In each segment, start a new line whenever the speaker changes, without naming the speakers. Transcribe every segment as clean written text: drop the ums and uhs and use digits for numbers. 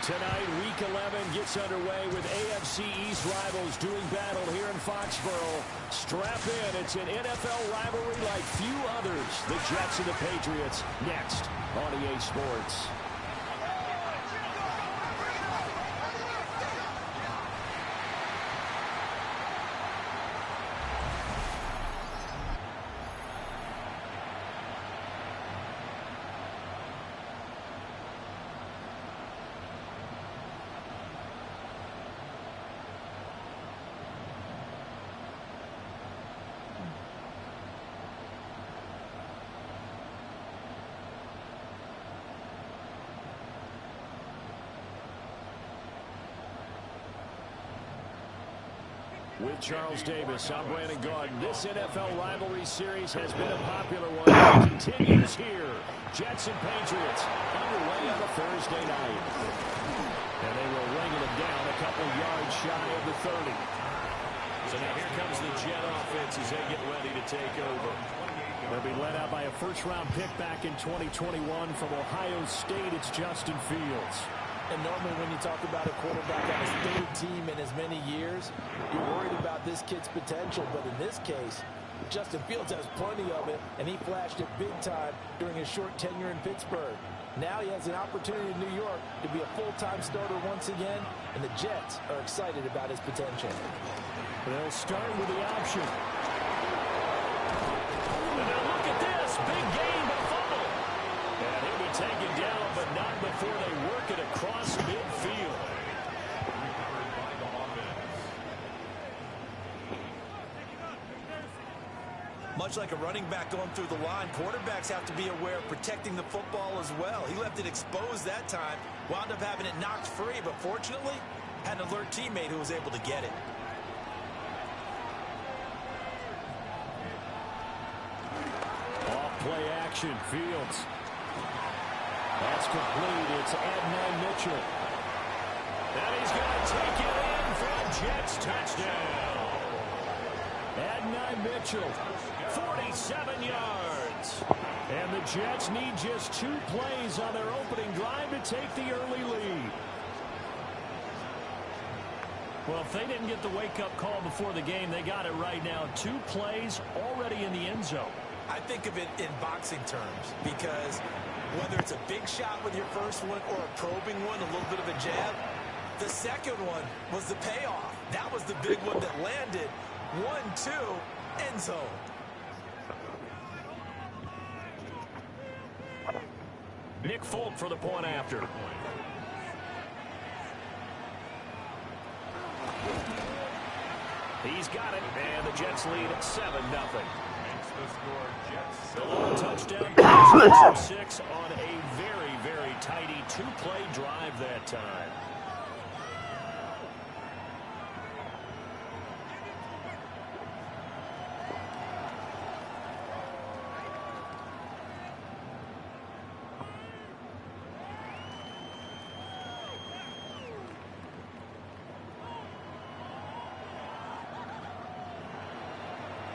Tonight, Week 11 gets underway with AFC East rivals doing battle here in Foxborough. Strap in. It's an NFL rivalry like few others. The Jets and the Patriots next on EA Sports. With Charles Davis, I'm Brandon Gordon. This NFL rivalry series has been a popular one. It continues here. Jets and Patriots underway on a Thursday night. And they were ringing it down a couple yards shy of the 30. So now here comes the Jet offense as they get ready to take over. They'll be led out by a first-round pick back in 2021 from Ohio State. It's Justin Fields.
And normally when you talk about a quarterback on his third team in as many years, you're worried about this kid's potential. But in this case, Justin Fields has plenty of it, and he flashed it big time during his short tenure in Pittsburgh. Now he has an opportunity in New York to be a full-time starter once again, and the Jets are excited about his potential.
They'll start with the option. And now look at this. Big gain, but fumble. And he'll be taken down, but not before they work it across midfield.
Much like a running back going through the line, quarterbacks have to be aware of protecting the football as well. He left it exposed that time, wound up having it knocked free, but fortunately, had an alert teammate who was able to get it.
Off-play action, Fields. That's complete. It's Adnan Mitchell. And he's going to take it in for a Jets touchdown. Adnan Mitchell, 47 yards. And the Jets need just 2 plays on their opening drive to take the early lead. Well, if they didn't get the wake-up call before the game, they got it right now. 2 plays already in the end zone.
I think of it in boxing terms because whether it's a big shot with your first one or a probing one, a little bit of a jab, the second one was the payoff. That was the big one that landed. 1-2, end zone.
Nick Folk for the point after. He's got it, and the Jets lead at 7-0. The long touchdown, 6 on a very, very tidy 2-play drive that time.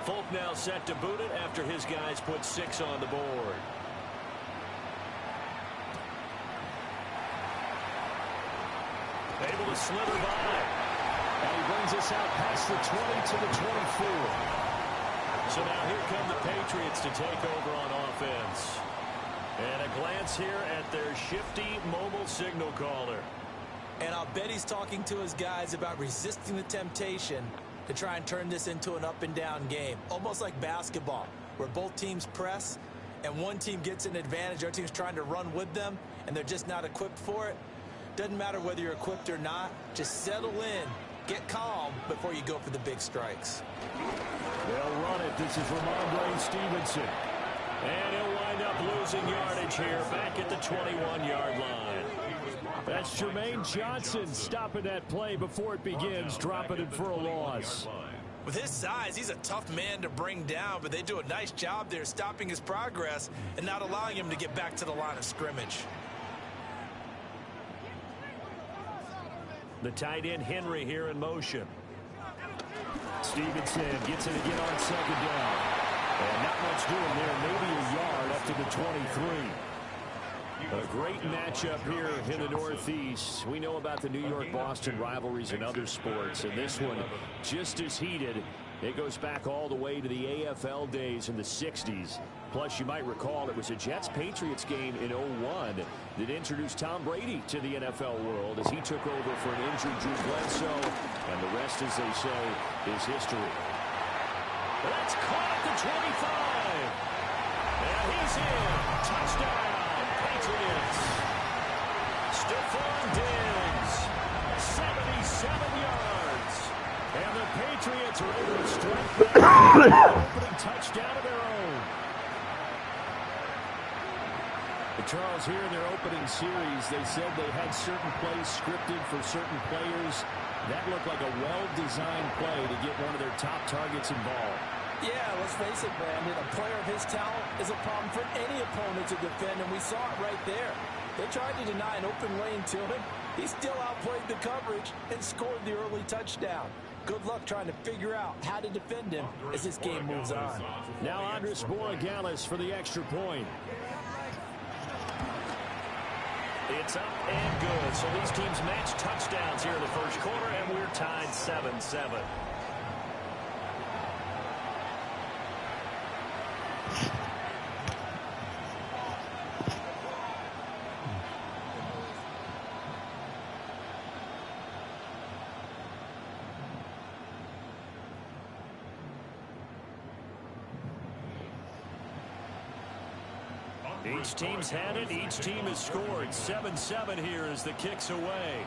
Folk now set to boot it after his guys put 6 on the board. Able to slither by. And he brings us out past the 20 to the 24. So now here come the Patriots to take over on offense. And a glance here at their shifty mobile signal caller.
And I'll bet he's talking to his guys about resisting the temptation to try and turn this into an up-and-down game. Almost like basketball, where both teams press, and one team gets an advantage, our team's trying to run with them, and they're just not equipped for it. Doesn't matter whether you're equipped or not. Just settle in, get calm before you go for the big strikes.
They'll run it. This is Ramondre Stevenson. And he'll wind up losing yardage here back at the 21-yard line. That's Jermaine Johnson stopping that play before it begins, dropping it for a loss.
With his size, he's a tough man to bring down, but they do a nice job there stopping his progress and not allowing him to get back to the line of scrimmage.
The tight end Henry here in motion. Stevenson gets it again on 2nd down. And not much doing there, maybe a yard up to the 23. A great matchup here in the Northeast. We know about the New York-Boston rivalries in other sports, and this one just as heated. It goes back all the way to the AFL days in the 60s. Plus, you might recall it was a Jets-Patriots game in 01 that introduced Tom Brady to the NFL world as he took over for an injured Drew Bledsoe. And the rest, as they say, is history. That's caught at the 25. And he's in. Touchdown, Patriots. Stephon Diggs, 77 yards. And the Patriots are able to strike back an opening touchdown of their own. But Charles, here in their opening series, they said they had certain plays scripted for certain players. That looked like a well-designed play to get one of their top targets involved.
Yeah, let's face it, Brandon. A player of his talent is a problem for any opponent to defend, and we saw it right there. They tried to deny an open lane to him. He still outplayed the coverage and scored the early touchdown. Good luck trying to figure out how to defend him as this game moves on.
Now Andres Borregales for the extra point. It's up and good. So these teams match touchdowns here in the first quarter, and we're tied 7-7. Each team's had it. Each team has scored. 7-7 here as the kick's away.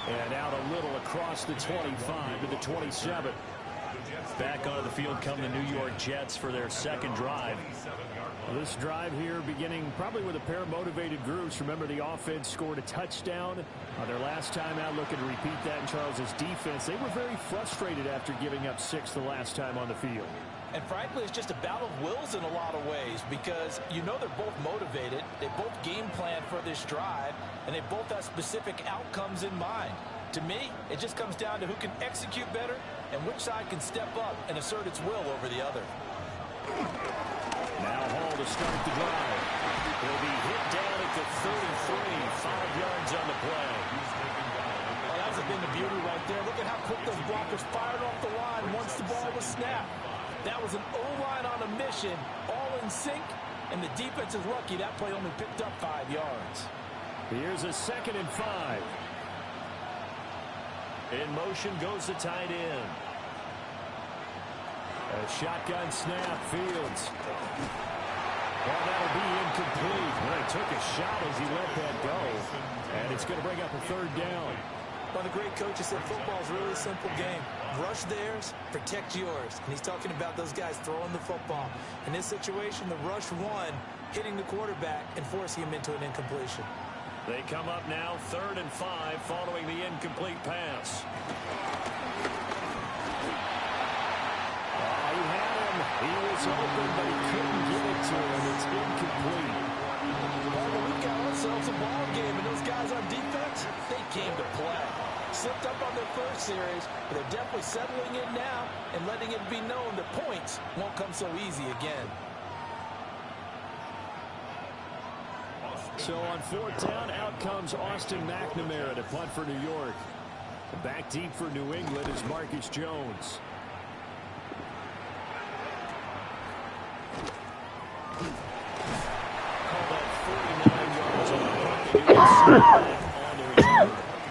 And out a little across the 25 to the 27. Back onto the field come the New York Jets for their second drive. This drive here beginning probably with a pair of motivated groups. Remember, the offense scored a touchdown on their last time out, looking to repeat that in Charles's defense. They were very frustrated after giving up 6 the last time on the field.
And frankly, it's just a battle of wills in a lot of ways because you know they're both motivated. They both game plan for this drive, and they both have specific outcomes in mind. To me, it just comes down to who can execute better and which side can step up and assert its will over the other.
Now Hall to start the drive. He'll be hit down at the 33, 5 yards on the play.
Well, that's been the beauty right there. Look at how quick those blockers fired off the line once the ball was snapped. That was an O-line on a mission, all in sync, and the defense is lucky that play only picked up 5 yards.
Here's a 2nd and 5. In motion goes the tight end. A shotgun snap, Fields. Well, that'll be incomplete. Well, he took a shot as he let that go. And it's going to bring up a 3rd down.
One of the great coaches said football's a really simple game. Rush theirs, protect yours. And he's talking about those guys throwing the football. In this situation, the rush one, hitting the quarterback and forcing him into an incompletion.
They come up now 3rd and 5 following the incomplete pass. He had him. He was open, but he couldn't get it to him. It's incomplete.
Well, we've got ourselves a ball game, and those guys on defense, they came to play. Slipped up on their first series, but they're definitely settling in now and letting it be known that points won't come so easy again.
So on 4th down, out comes Austin McNamara to punt for New York. Back deep for New England is Marcus Jones. Call that 49 yards on the return.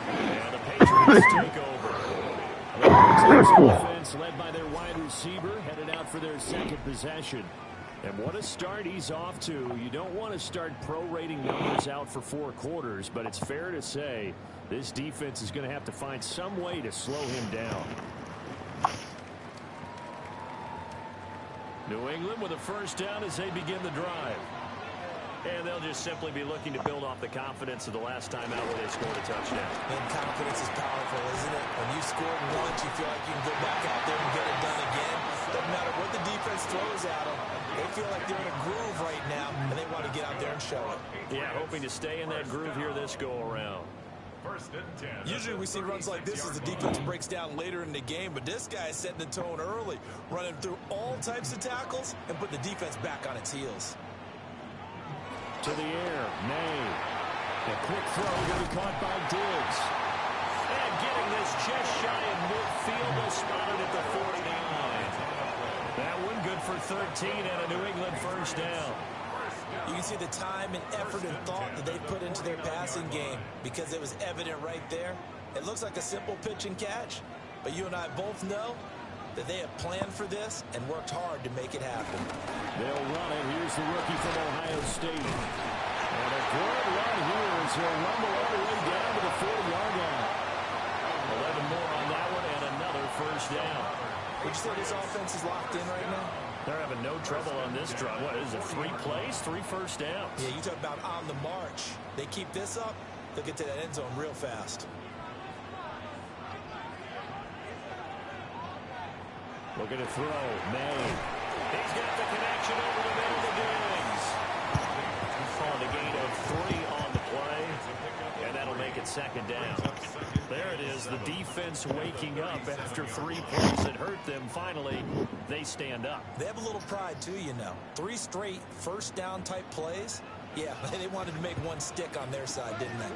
And the Patriots take over. The offense led by their wide receiver headed out for their 2nd possession. And what a start he's off to. You don't want to start prorating numbers out for 4 quarters, but it's fair to say this defense is going to have to find some way to slow him down. New England with a 1st down as they begin the drive. And they'll just simply be looking to build off the confidence of the last time out where they scored a touchdown.
And confidence is powerful, isn't it? When you scored once, you feel like you can go back out there and get it done again. Doesn't matter what the defense throws at them. They feel like they're in a groove right now, and they want to get out there and show it.
Yeah, hoping to stay in that groove here this go-around.
Usually we see runs like this as the defense breaks down later in the game, but this guy is setting the tone early, running through all types of tackles and put the defense back on its heels.
To the air, May. A quick throw going to be caught by Diggs. And getting this just shy of midfield, they'll spot it at the 49. That one good for 13 and a New England first down.
You can see the time and effort and thought that they put into their passing game because it was evident right there. It looks like a simple pitch and catch, but you and I both know that they have planned for this and worked hard to make it happen.
They'll run it. Here's the rookie from Ohio State. And a good run here as he'll rumble all the way down to the 40-yard line. 11 more on that one and another first down.
Would you say this offense is locked in right now?
They're having no trouble on this drive. What is it, 3 plays, 3 first downs?
Yeah, you talk about on the march. They keep this up, they'll get to that end zone real fast.
Looking to throw, May. He's got the connection over the middle to Diggs. On the gain of 3 on the play, and that'll make it second down. There it is, the defense waking up after 3 plays that hurt them. Finally, they stand up.
They have a little pride, too, you know. 3 straight first down type plays. Yeah, they wanted to make one stick on their side, didn't they?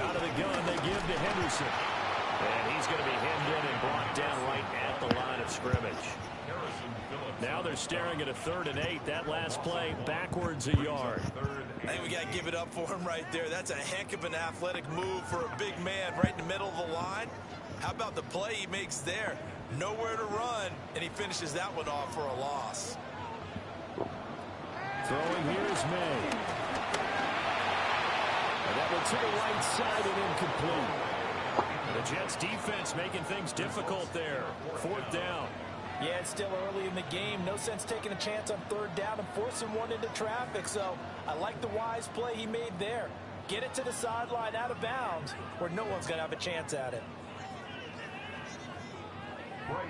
Out of the gun, they give to Henderson. And he's going to be hemmed in and brought down right at the line of scrimmage. Now they're staring at a 3rd and 8. That last play, backwards a yard.
I think we got to give it up for him right there. That's a heck of an athletic move for a big man right in the middle of the line. How about the play he makes there? Nowhere to run, and he finishes that one off for a loss.
Throwing here is May. And that one to the right side and incomplete. The Jets defense making things difficult there. 4th down.
Yeah, it's still early in the game. No sense taking a chance on 3rd down and forcing one into traffic. So I like the wise play he made there. Get it to the sideline out of bounds where no one's going to have a chance at it.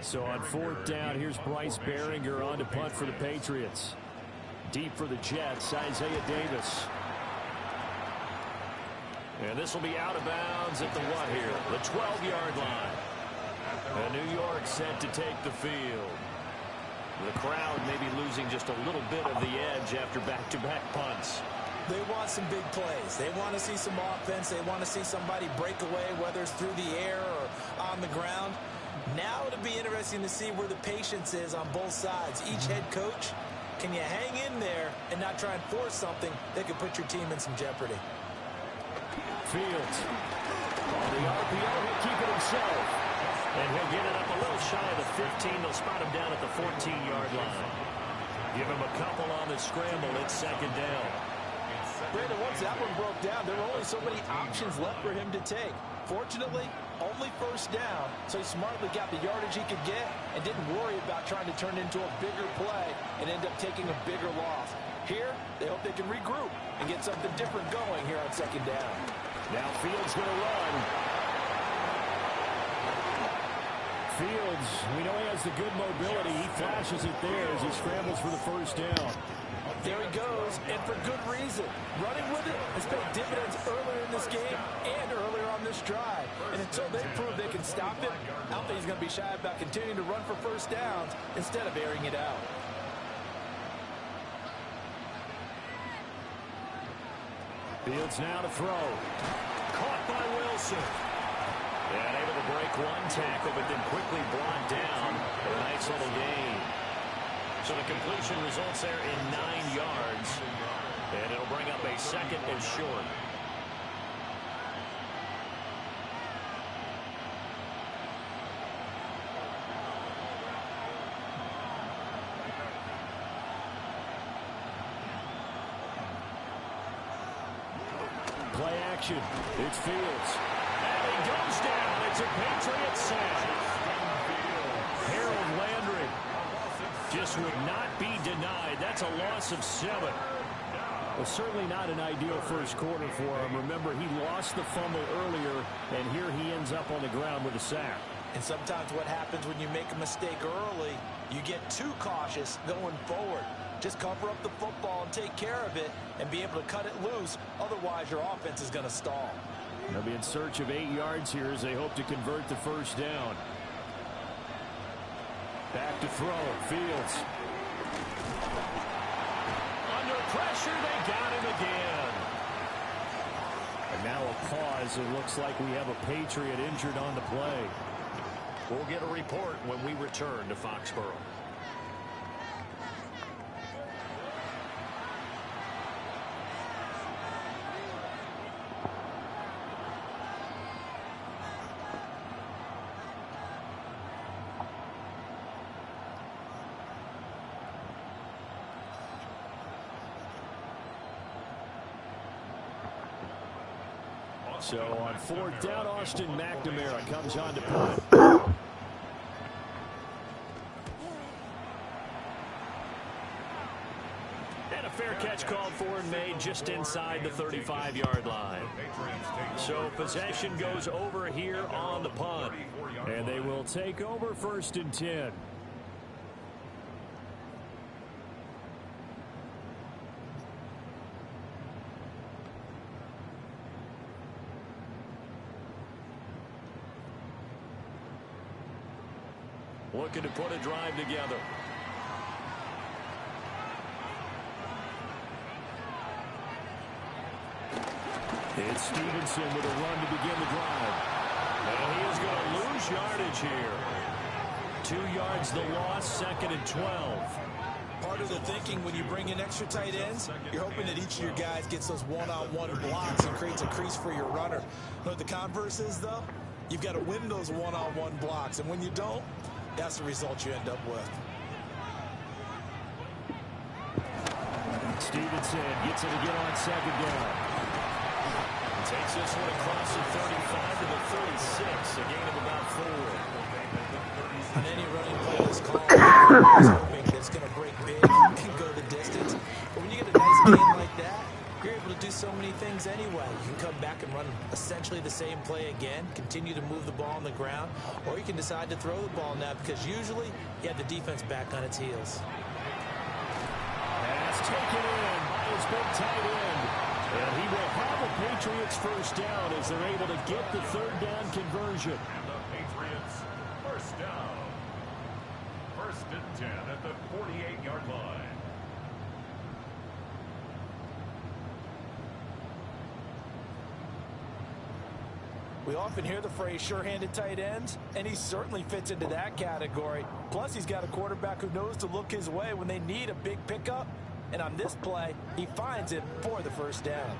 So on 4th down, here's Bryce Behringer on to punt for the Patriots. Deep for the Jets, Isaiah Davis. And this will be out of bounds at the what here? The 12-yard line. And New York set to take the field. The crowd may be losing just a little bit of the edge after back-to-back punts.
They want some big plays. They want to see some offense. They want to see somebody break away, whether it's through the air or on the ground. Now it'll be interesting to see where the patience is on both sides. Each head coach, can you hang in there and not try and force something that could put your team in some jeopardy?
Fields. On the RPO, he'll keep it himself. And he'll get it up a little shy of the 15. They'll spot him down at the 14-yard line. Give him a couple on the scramble. It's 2nd down.
Brandon, once that one broke down, there were only so many options left for him to take. Fortunately, only 1st down, so he smartly got the yardage he could get and didn't worry about trying to turn it into a bigger play and end up taking a bigger loss. Here, they hope they can regroup and get something different going here on 2nd down.
Now Fields going to run. Fields, we know he has the good mobility. He flashes it there as he scrambles for the 1st down.
There he goes, and for good reason. Running with it has paid dividends earlier in this game and earlier on this drive. And until they prove they can stop it, I don't think he's going to be shy about continuing to run for 1st downs instead of airing it out.
Fields now to throw. Caught by Wilson. And able to break one tackle, but then quickly brought down for a nice little gain. So the completion results there in 9 yards. And it'll bring up a 2nd and short. Play action. It's Fields. And he goes down. It's a Patriots sack. Harold Landry just would not be denied. That's a loss of 7. Well, certainly not an ideal first quarter for him. Remember, he lost the fumble earlier, and here he ends up on the ground with a sack.
And sometimes what happens when you make a mistake early, you get too cautious going forward. Just cover up the football and take care of it and be able to cut it loose. Otherwise, your offense is going to stall.
They'll be in search of 8 yards here as they hope to convert the first down. Back to throw. Fields. Under pressure, they got him again. And now a pause. It looks like we have a Patriot injured on the play.
We'll get a report when we return to Foxborough.
So on 4th down, Austin McNamara comes on to punt. And a fair catch called for and made just inside the 35-yard line. So possession goes over here on the punt. And they will take over 1st and 10. Looking to put a drive together. It's Stevenson with a run to begin the drive. And he is going to lose yardage here. 2 yards the loss, 2nd and 12.
Part of the thinking when you bring in extra tight ends, you're hoping that each of your guys gets those one-on-one blocks and creates a crease for your runner. You know what the converse is, though? You've got to win those one-on-one blocks, and when you don't, that's the result you end up with.
Stevenson gets it again on 2nd down. Takes this one across the 35 to the 36, a gain of about 4.
On any running play that's called, is hoping that's going to break big and go the distance. But when you get a nice game like that, you're able to do so many things anyway. You can come back and run essentially the same play again, continue to move the ball on the ground, or you can decide to throw the ball now because usually you have the defense back on its heels.
Pass taken in by his big tight end. And he will have a Patriots first down as they're able to get the 3rd down conversion.
And the Patriots first down. 1st and 10 at the 48-yard line.
We often hear the phrase sure-handed tight ends, and he certainly fits into that category. Plus, he's got a quarterback who knows to look his way when they need a big pickup. And on this play, he finds it for the first down.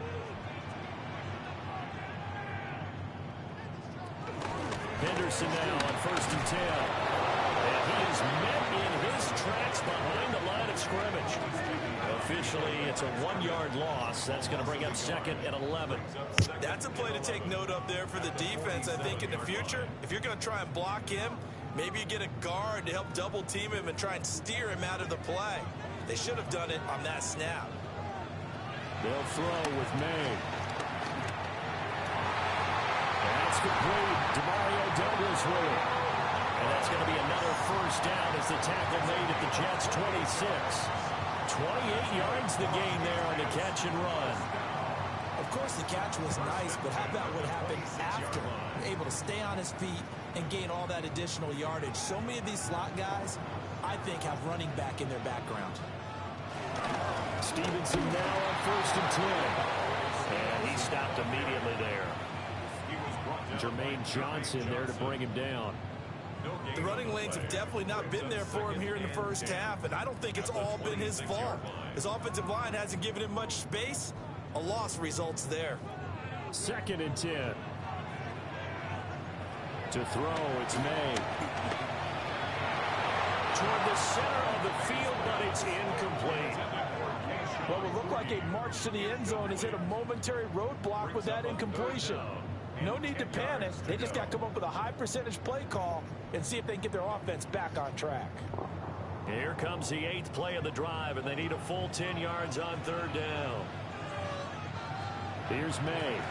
Henderson now on 1st and 10. And he is met in his tracks behind the line of scrimmage. Officially, it's a 1-yard loss. That's going to bring up 2nd and 11.
That's a play to take note of there for the defense, I think, in the future. If you're going to try and block him, maybe you get a guard to help double team him and try and steer him out of the play. They should have done it on that snap.
They'll throw with May. That's complete. DeMario Douglas with it. And that's going to be another first down as the tackle made at the Jets' 26. 28 yards the gain there on the catch and run.
Of course, the catch was nice, but how about what happened after? Able to stay on his feet and gain all that additional yardage. So many of these slot guys, I think, have running back in their background.
Stevenson now on 1st and 10. And he stopped immediately there. Jermaine Johnson there to bring him down.
The running lanes have definitely not been there for him here in the first half, and I don't think it's all been his fault. His offensive line hasn't given him much space. A loss results there.
2nd and 10. To throw, it's May. Toward the center of the field, but it's incomplete.
Well, it looked like a march to the end zone has hit a momentary roadblock with that incompletion. No need to panic. They just got to come up with a high percentage play call and see if they can get their offense back on track.
Here comes the 8th play of the drive, and they need a full 10 yards on 3rd down. Here's May.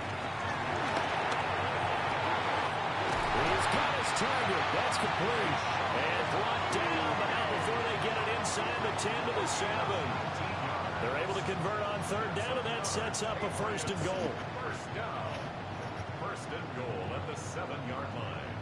He's got his target. That's complete. And brought down, but not before they get it inside the 10 to the 7. They're able to convert on third down, and that sets up a first and goal.
First down. First and goal at the 7-yard line.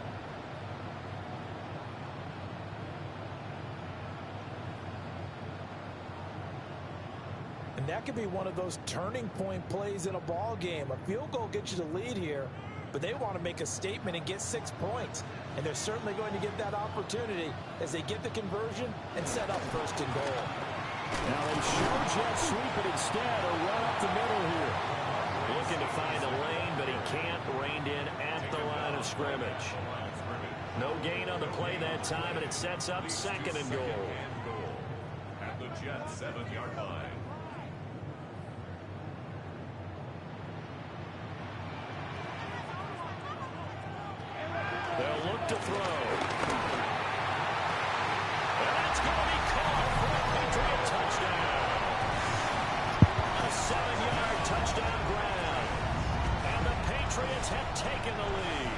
And that could be one of those turning point plays in a ball game. A field goal gets you the lead here, but they want to make a statement and get 6 points. And they're certainly going to get that opportunity as they get the conversion and set up first and goal.
Now they show jet sweep it instead, or run up the middle here. Looking to find a lane, but he can't. Reined in at the line of scrimmage. No gain on the play that time, and it sets up second and goal.
At the Jets' 7-yard line.
They'll look to throw. And that's going to be caught for a Patriot touchdown. A 7-yard touchdown grab. And the Patriots have taken the lead.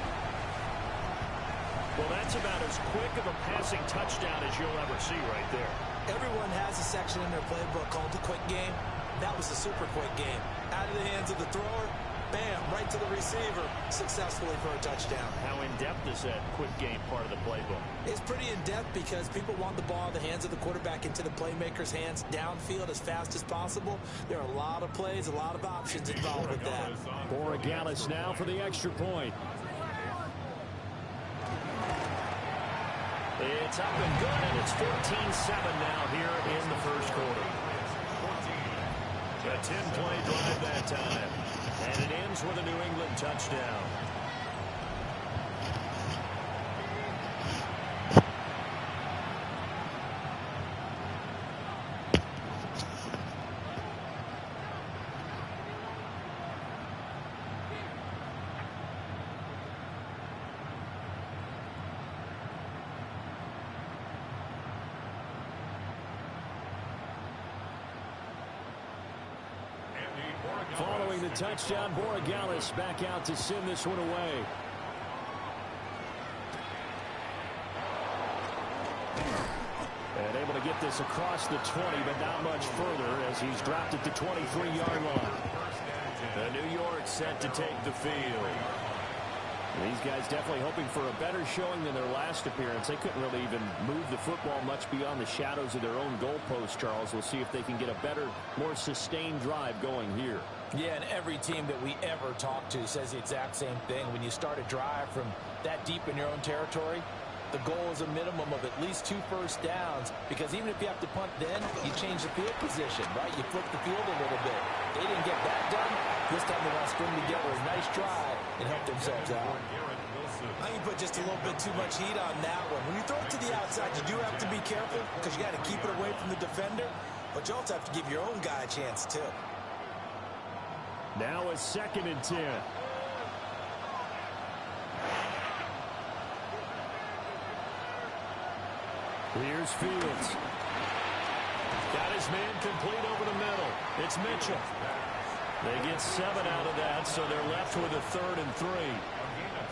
Well, that's about as quick of a passing touchdown as you'll ever see right there.
Everyone has a section in their playbook called the quick game. That was the super quick game. Out of the hands of the thrower, bam, right to the receiver, successfully for a touchdown.
How in-depth is that quick game part of the playbook?
It's pretty in-depth because people want the ball in the hands of the quarterback into the playmaker's hands downfield as fast as possible. There are a lot of plays, a lot of options involved with that.
Borregales now for the extra point. It's up and good, and it's 14-7 now here in the first quarter. A 10-play drive that time. And it ends with a New England touchdown. Following the touchdown, Borregales back out to send this one away. And able to get this across the 20, but not much further as he's dropped at the 23-yard line. And New York set to take the field. These guys definitely hoping for a better showing than their last appearance. They couldn't really even move the football much beyond the shadows of their own goalpost, Charles. We'll see if they can get a better, more sustained drive going here.
Yeah, and every team that we ever talk to says the exact same thing. When you start a drive from that deep in your own territory, the goal is a minimum of at least 2 first downs, because even if you have to punt then, you change the field position, right? You flip the field a little bit. They didn't get that done. This time they want to string together a nice drive and help themselves out.
I think you put just a little bit too much heat on that one. When you throw it to the outside, you do have to be careful because you got to keep it away from the defender, but you also have to give your own guy a chance too.
Now a 2nd and 10. Here's Fields. Got his man complete over the middle. It's Mitchell. They get 7 out of that, so they're left with a 3rd and 3.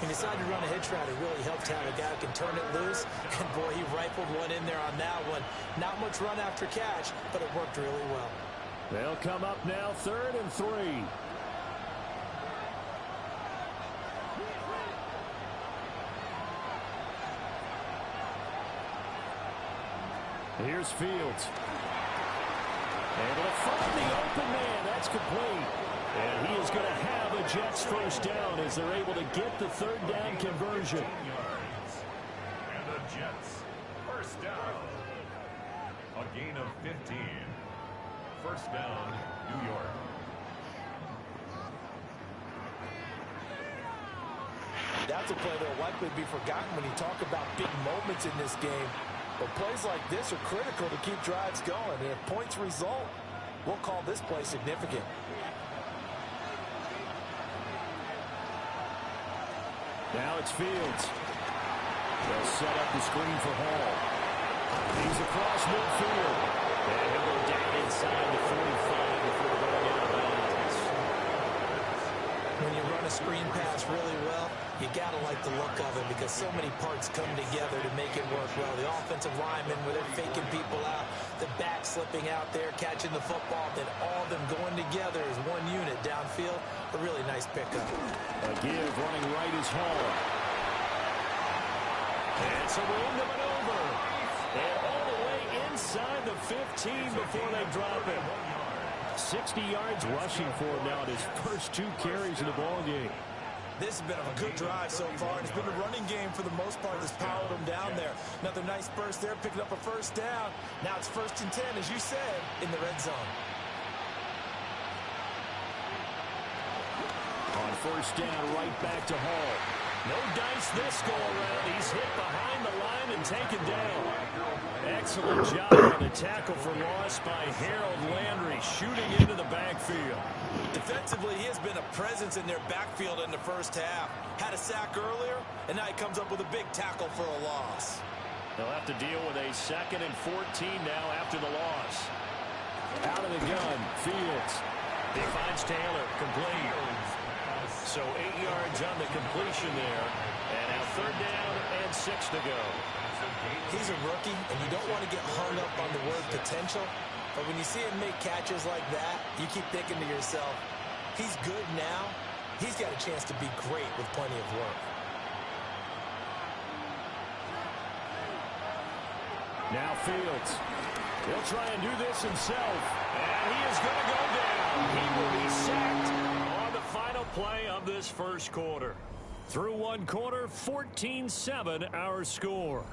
He decided to run a hitch route. It really helped have a guy who can turn it loose. And, boy, he rifled one in there on that one. Not much run after catch, but it worked really well.
They'll come up now 3rd and 3. Here's Fields. Able to find the open man. That's complete. And he is going to have a Jets first down as they're able to get the 3rd down conversion.
And the Jets first down. A gain of 15. First down, New York.
That's a play that will likely be forgotten when you talk about big moments in this game. But plays like this are critical to keep drives going. And if points result, we'll call this play significant.
Now it's Fields. They'll set up the screen for Hall. He's across midfield. And he'll go down inside the 45 before going out of bounds.
When you run a screen pass really well,
You gotta like the look of it because so many parts come together to make it work well. The offensive linemen where they're faking people out, the back slipping out there, catching the football, then all of them going together as one unit downfield. A really nice pickup.
A give running right is Hall. And some room to maneuver. And all the way inside the 15 before they drop him. 60 yards rushing for him now in his first 2 carries in the ball game.
This has been a good drive so far. It's been a running game for the most part that's powered them down there. Another nice burst there, picking up a first down. Now it's 1st and 10, as you said, in the red zone.
On 1st down, right back to Hall. No dice this go around. He's hit behind the line and taken down. Excellent job on the tackle for loss by Harold Landry, shooting into the backfield.
Defensively, he has been a presence in their backfield in the first half. Had a sack earlier, and now he comes up with a big tackle for a loss.
They'll have to deal with a 2nd and 14 now after the loss. Out of the gun, Fields. He finds Taylor, complete. So 8 yards on the completion there. And now 3rd down and 6 to go.
He's a rookie, and you don't want to get hung up on the word potential. But when you see him make catches like that, you keep thinking to yourself, he's good now. He's got a chance to be great with plenty of work.
Now Fields. He'll try and do this himself. And he is going to go down. He will be sacked on the final play of this first quarter. Through 1 quarter, 14-7 our score.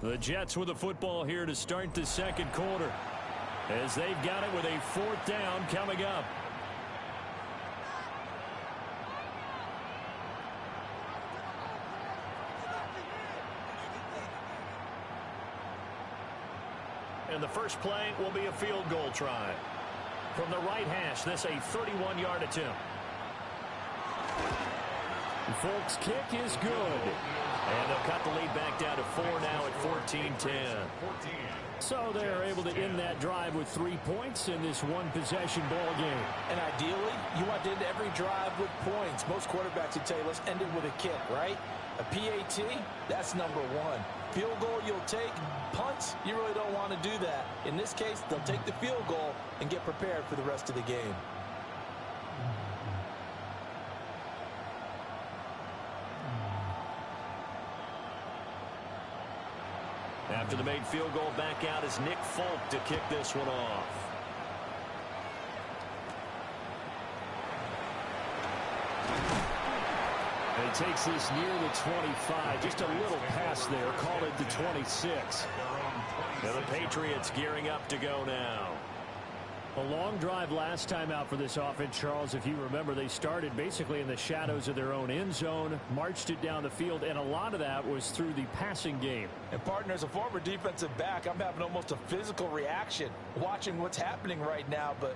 The Jets with the football here to start the 2nd quarter, as they've got it with a 4th down coming up. And the first play will be a field goal try. From the right hash, this a 31-yard attempt. Folks' kick is good. And they'll cut the lead back down to 4 now at 14-10. So they're able to end that drive with 3 points in this one-possession ball game.
And ideally, you want to end every drive with points. Most quarterbacks would tell you, let's end it with a kick, right? A PAT, that's number 1. Field goal you'll take. Punts, you really don't want to do that. In this case, they'll take the field goal and get prepared for the rest of the game.
After the made field goal, back out is Nick Folk to kick this one off. And he takes this near the 25. Just a little pass there. Call it the 26. And the Patriots gearing up to go now. A long drive last time out for this offense, Charles. If you remember, they started basically in the shadows of their own end zone, marched it down the field, and a lot of that was through the passing game.
And partner, as a former defensive back, I'm having almost a physical reaction watching what's happening right now. But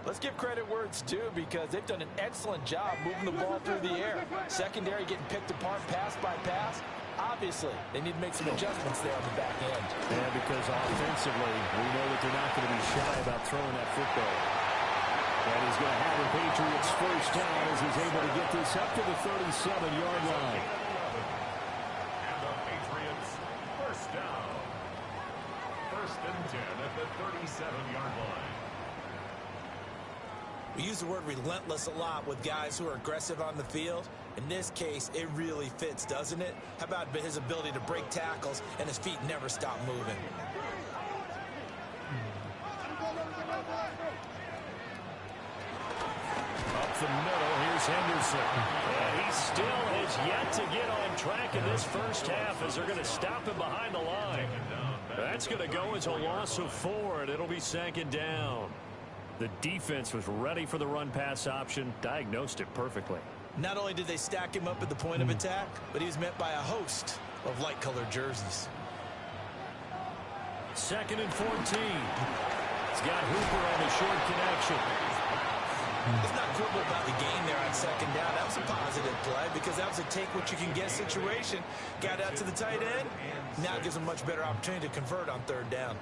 let's give credit where it's due because they've done an excellent job moving the ball through the air. Secondary getting picked apart pass by pass. Obviously, they need to make some adjustments there on the back end.
Yeah, because offensively, we know that they're not going to be shy about throwing that football. And he's going to have the Patriots first down as he's able to get this up to the 37-yard line.
And the Patriots first down. 1st and 10 at the 37-yard line.
We use the word relentless a lot with guys who are aggressive on the field. In this case, it really fits, doesn't it? How about his ability to break tackles and his feet never stop moving?
Up the middle, here's Henderson. And he still has yet to get on track in this first half as they're going to stop him behind the line. That's going to go as a loss of 4, and it'll be 2nd down. The defense was ready for the run-pass option, diagnosed it perfectly.
Not only did they stack him up at the point of attack, but he was met by a host of light-colored jerseys.
2nd and 14. He's got Hooper on the short connection.
Let's not quibble about the gain there on second down. That was a positive play because that was a take-what-you-can-get situation. Got out to the tight end. Now gives them a much better opportunity to convert on third down.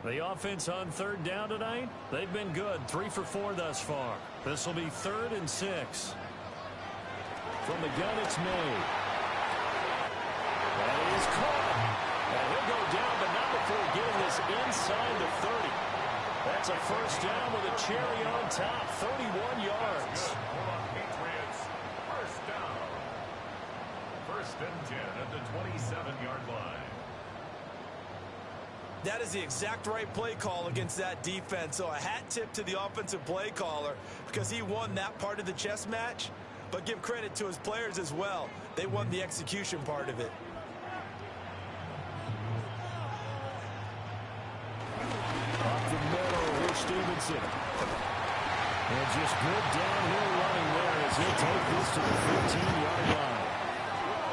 The offense on third down tonight, they've been good. 3 for 4 thus far. This will be 3rd and 6. From the gun, it's made. That is caught. And he'll go down, but not before getting this inside the 30. That's a first down with a cherry on top. 31 yards.
Patriots, first down. 1st and 10 at the 27-yard line.
That is the exact right play call against that defense. So a hat tip to the offensive play caller because he won that part of the chess match. But give credit to his players as well. They won the execution part of it.
Up the middle, here's Stevenson. And just good downhill running there as he'll take this to the 15-yard line.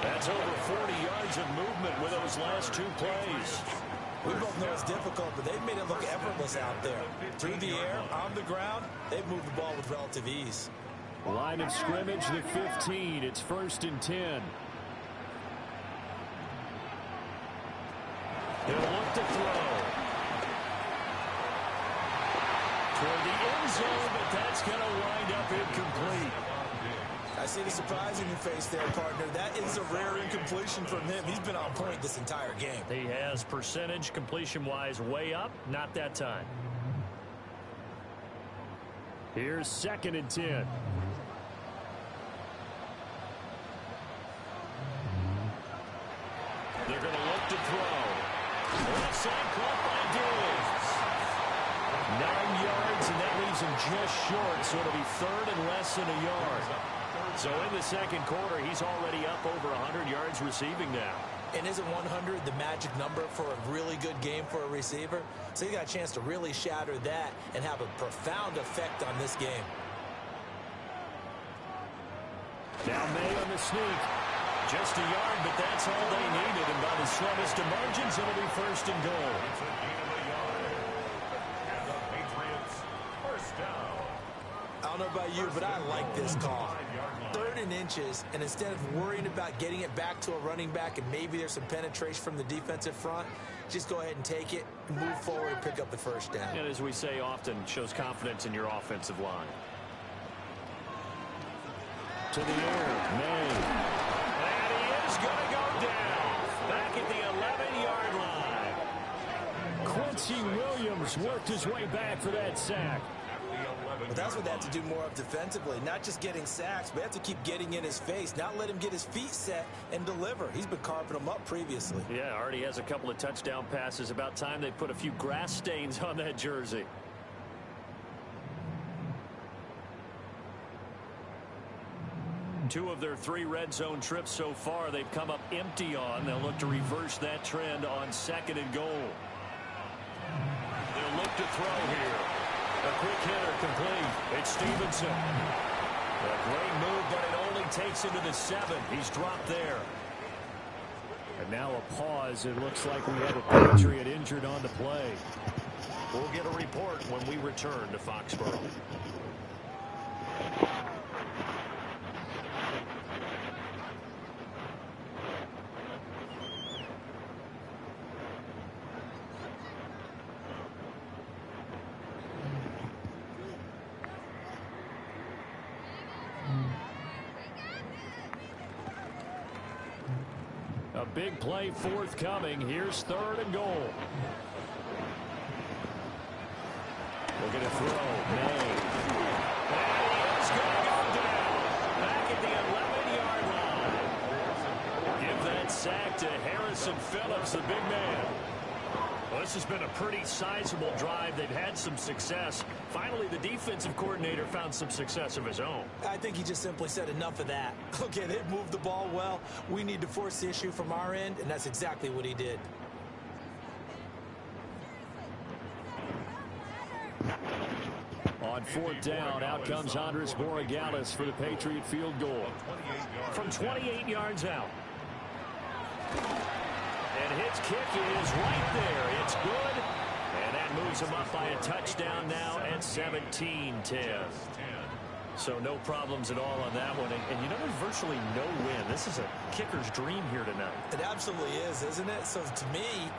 That's over 40 yards of movement with those last 2 plays.
We both know it's difficult, but they've made it look effortless out there. Through the air, on the ground, they've moved the ball with relative ease.
Line of scrimmage, the 15. It's 1st and 10. He'll look to throw. Toward the end zone, but that's going to wind up incomplete.
I see the surprise in your face there, partner. That is a rare incompletion from him. He's been on point this entire game.
He has percentage completion-wise way up. Not that time. Here's 2nd and 10. They're going to look to throw. Left side caught by Diggs. 9 yards, and that leaves him just short, so it'll be 3rd and less than a yard. So in the second quarter, he's already up over 100 yards receiving now.
And isn't 100 the magic number for a really good game for a receiver? So he got a chance to really shatter that and have a profound effect on this game.
Now May on the sneak. Just a yard, but that's all they needed. And by the slimmest of margins, it'll be 1st and goal.
It's a gain of a yard. And the Patriots, first down.
I don't know about you, but I like this call. 3rd and inches, and instead of worrying about getting it back to a running back and maybe there's some penetration from the defensive front, just go ahead and take it, move forward, and pick up the first down.
And as we say often, shows confidence in your offensive line. To the air, May. And he is going to go down. Back at the 11-yard line. Quincy Williams worked his way back for that sack.
But that's what they have to do more of defensively, not just getting sacks, but have to keep getting in his face, not let him get his feet set and deliver. He's been carving them up previously.
Yeah, already has a couple of touchdown passes. About time they put a few grass stains on that jersey. Two of their 3 red zone trips so far they've come up empty on. They'll look to reverse that trend on 2nd and goal. They'll look to throw here. A quick hitter complete. It's Stevenson. A great move, but it only takes him to the 7. He's dropped there. And now a pause. It looks like we have a Patriot injured on the play.
We'll get a report when we return to Foxborough.
A big play forthcoming. Here's 3rd and goal. Looking to throw. May. And he is going to go down. Back at the 11-yard line. Give that sack to Harrison Phillips, the big man. Well, this has been a pretty sizable drive. They've had some success. Finally, the defensive coordinator found some success of his own.
I think he just simply said enough of that. Okay, they've moved the ball well. We need to force the issue from our end, and that's exactly what he did.
On 4th down, out comes Andres Borregales for the Patriot field goal. From 28 yards out. And his kick is right there. It's good. And that moves them up by a touchdown now at 17-10. So no problems at all on that one. And you know, there's virtually no win. This is a kicker's dream here tonight.
It absolutely is, isn't it? So to me,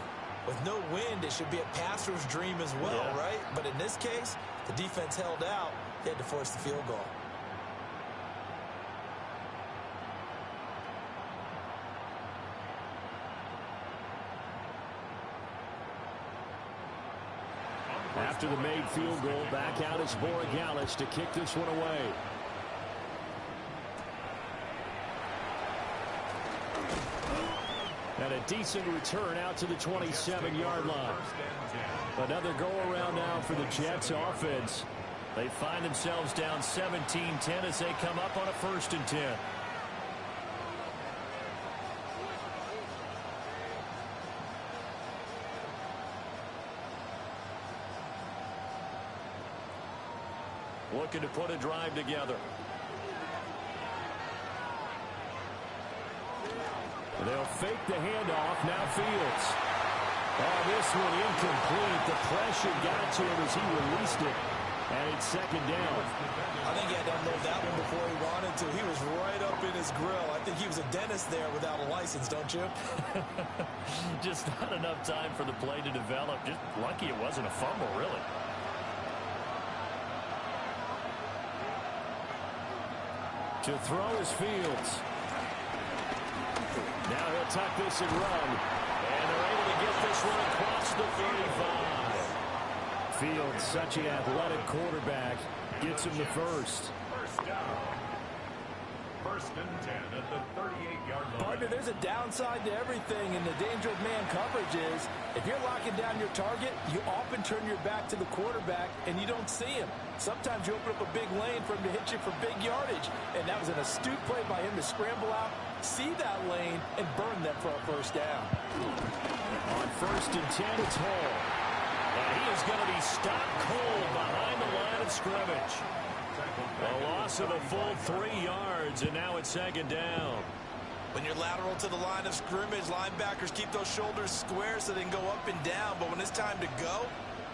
with no wind, it should be a passer's dream as well, right? But in this case, the defense held out. They had to force the field goal.
After the made field goal, back out is Borregales to kick this one away. And a decent return out to the 27-yard line. Another go-around now for the Jets offense. They find themselves down 17-10 as they come up on a 1st and 10. Looking to put a drive together. They'll fake the handoff. Now Fields. Oh, this one incomplete. The pressure got to him as he released it. And it's 2nd down.
I think he had to unload that one before he wanted to. He was right up in his grill. I think he was a dentist there without a license, don't you?
Just not enough time for the play to develop. Just lucky it wasn't a fumble, really. To throw is Fields. Now he'll tuck this and run. And they're able to get this one across the 35. Fields, such an athletic quarterback, gets him the first.
First down. 1st and 10 at the 38-yard line.
Partner, there's a downside to everything, and the danger of man coverage is if you're locking down your target, you often turn your back to the quarterback, and you don't see him. Sometimes you open up a big lane for him to hit you for big yardage, and that was an astute play by him to scramble out, see that lane, and burn them for a 1st down.
On 1st and 10, it's Hall. And he is going to be stopped cold behind the line of scrimmage. A loss of a full 3 yards, and now it's 2nd down.
When you're lateral to the line of scrimmage, linebackers keep those shoulders square so they can go up and down. But when it's time to go,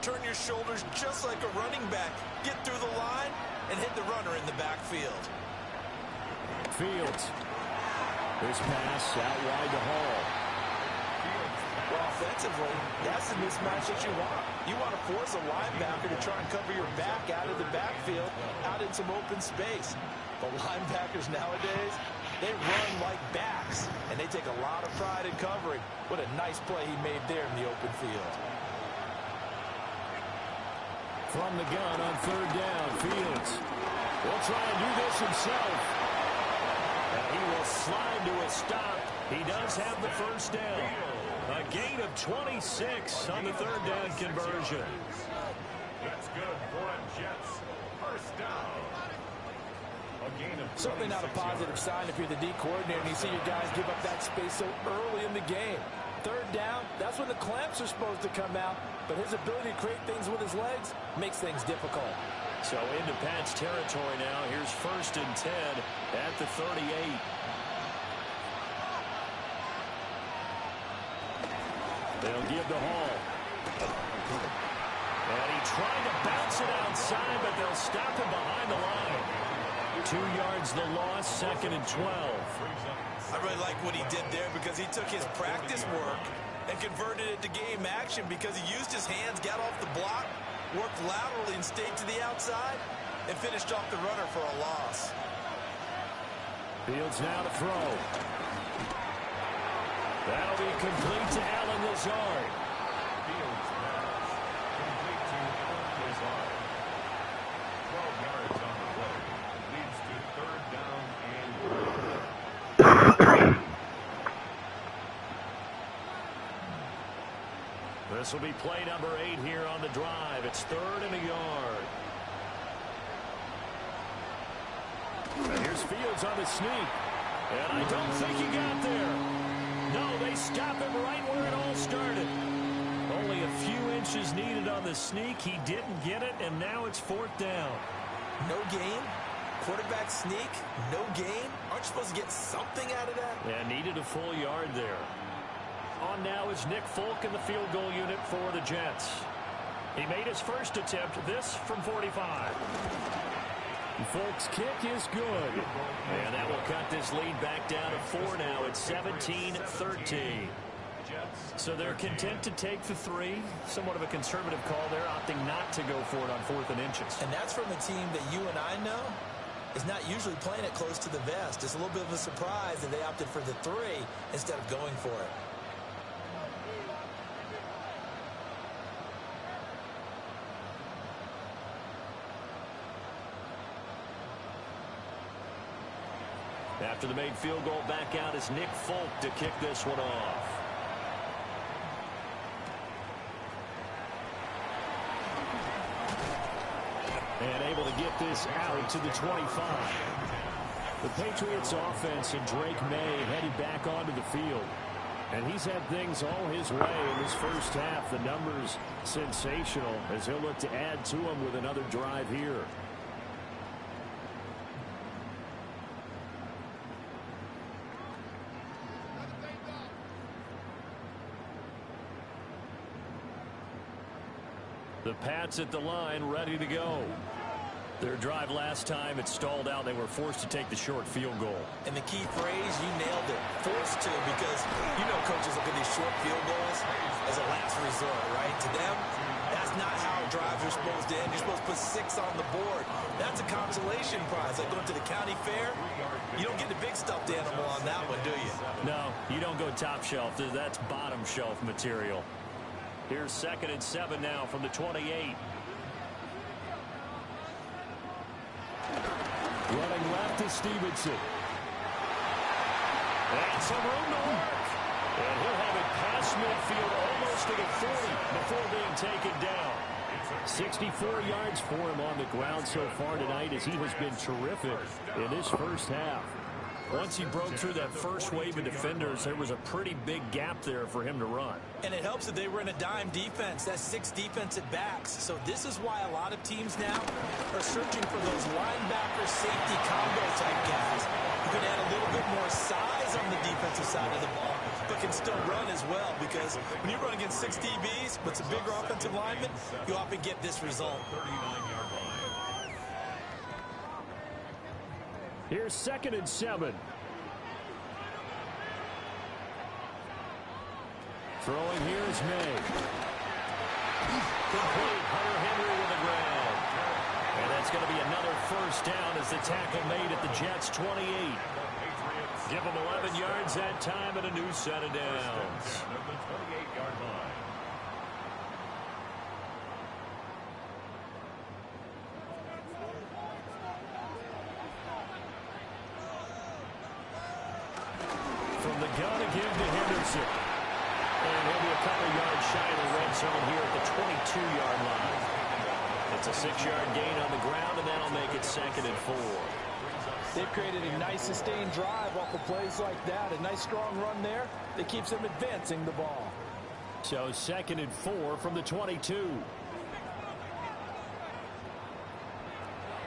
turn your shoulders just like a running back. Get through the line and hit the runner in the backfield.
Fields. This pass out wide to Hall.
Well, offensively, that's the mismatch that you want. You want to force a linebacker to try and cover your back out of the backfield, out in some open space. But linebackers nowadays, they run like backs, and they take a lot of pride in covering. What a nice play he made there in the open field.
From the gun on 3rd down, Fields will try and do this himself. And he will slide to a stop. He does have the 1st down. A gain of 26 on the 3rd down conversion.
That's good for a Jets. 1st down. A gain of
Certainly not a positive sign if you're the D coordinator and you see your guys give up that space so early in the game. 3rd down, that's when the clamps are supposed to come out, but his ability to create things with his legs makes things difficult.
So into Pat's territory now. Here's 1st and 10 at the 38. They'll give to Hall. And he tried to bounce it outside, but they'll stop him behind the line. 2 yards the loss, 2nd and 12.
I really like what he did there because he took his practice work and converted it to game action because he used his hands, got off the block, worked laterally and stayed to the outside, and finished off the runner for a loss.
Fields now to throw. That'll be complete to Allen Lazard.
Fields pass. Complete to Allen Lazard. 12 yards on the play. Leads to 3rd down and 3.
This will be play number 8 here on the drive. It's 3rd and a yard. And here's Fields on the sneak. And I don't think he got there. No, they stop him right where it all started. Only a few inches needed on the sneak. He didn't get it, and now it's 4th down.
No gain? Quarterback sneak? No gain? Aren't you supposed to get something out of that?
Yeah, needed a full yard there. On now is Nick Folk in the field goal unit for the Jets. He made his first attempt, this from 45. Folks' kick is good. And that will cut this lead back down to 4 now. It's 17-13. So they're content to take the 3. Somewhat of a conservative call there, opting not to go for it on 4th and inches.
And that's from a team that you and I know is not usually playing it close to the vest. It's a little bit of a surprise that they opted for the 3 instead of going for it.
After the made field goal, back out is Nick Folk to kick this one off. And able to get this out to the 25. The Patriots offense and Drake May headed back onto the field. And he's had things all his way in this first half. The numbers sensational as he'll look to add to them with another drive here. The Pats at the line, ready to go. Their drive last time, it stalled out. They were forced to take the short field goal.
And the key phrase, you nailed it, forced to, because you know coaches look at these short field goals as a last resort, right? To them, that's not how drives are supposed to end. You're supposed to put 6 on the board. That's a consolation prize. Like going to the county fair, you don't get the big stuffed animal on that one, do you?
No, you don't go top shelf. That's bottom shelf material. Here's 2nd and 7 now from the 28. Running left is Stevenson. And some room to work. And he'll have it past midfield almost to the 40 before being taken down. 64 yards for him on the ground so far tonight as he has been terrific in this first half. Once he broke through that first wave of defenders, there was a pretty big gap there for him to run.
And it helps that they were in a dime defense. That's 6 defensive backs. So this is why a lot of teams now are searching for those linebacker safety combo type guys who can add a little bit more size on the defensive side of the ball, but can still run as well, because when you run against 6 DBs but some bigger offensive linemen, you often get this result.
Here's 2nd and 7. Throwing here is May. Complete. Hunter Henry with the ground. And that's going to be another first down as the tackle made at the Jets' 28. Give them 11 yards that time and a new set of downs. From the gun again to Henderson. And he'll be a couple yards shy of the red zone here at the 22-yard line. It's a 6-yard gain on the ground, and that'll make it 2nd and 4.
They've created a nice sustained drive off of plays like that. A nice strong run there that keeps them advancing the ball.
So 2nd and 4 from the 22.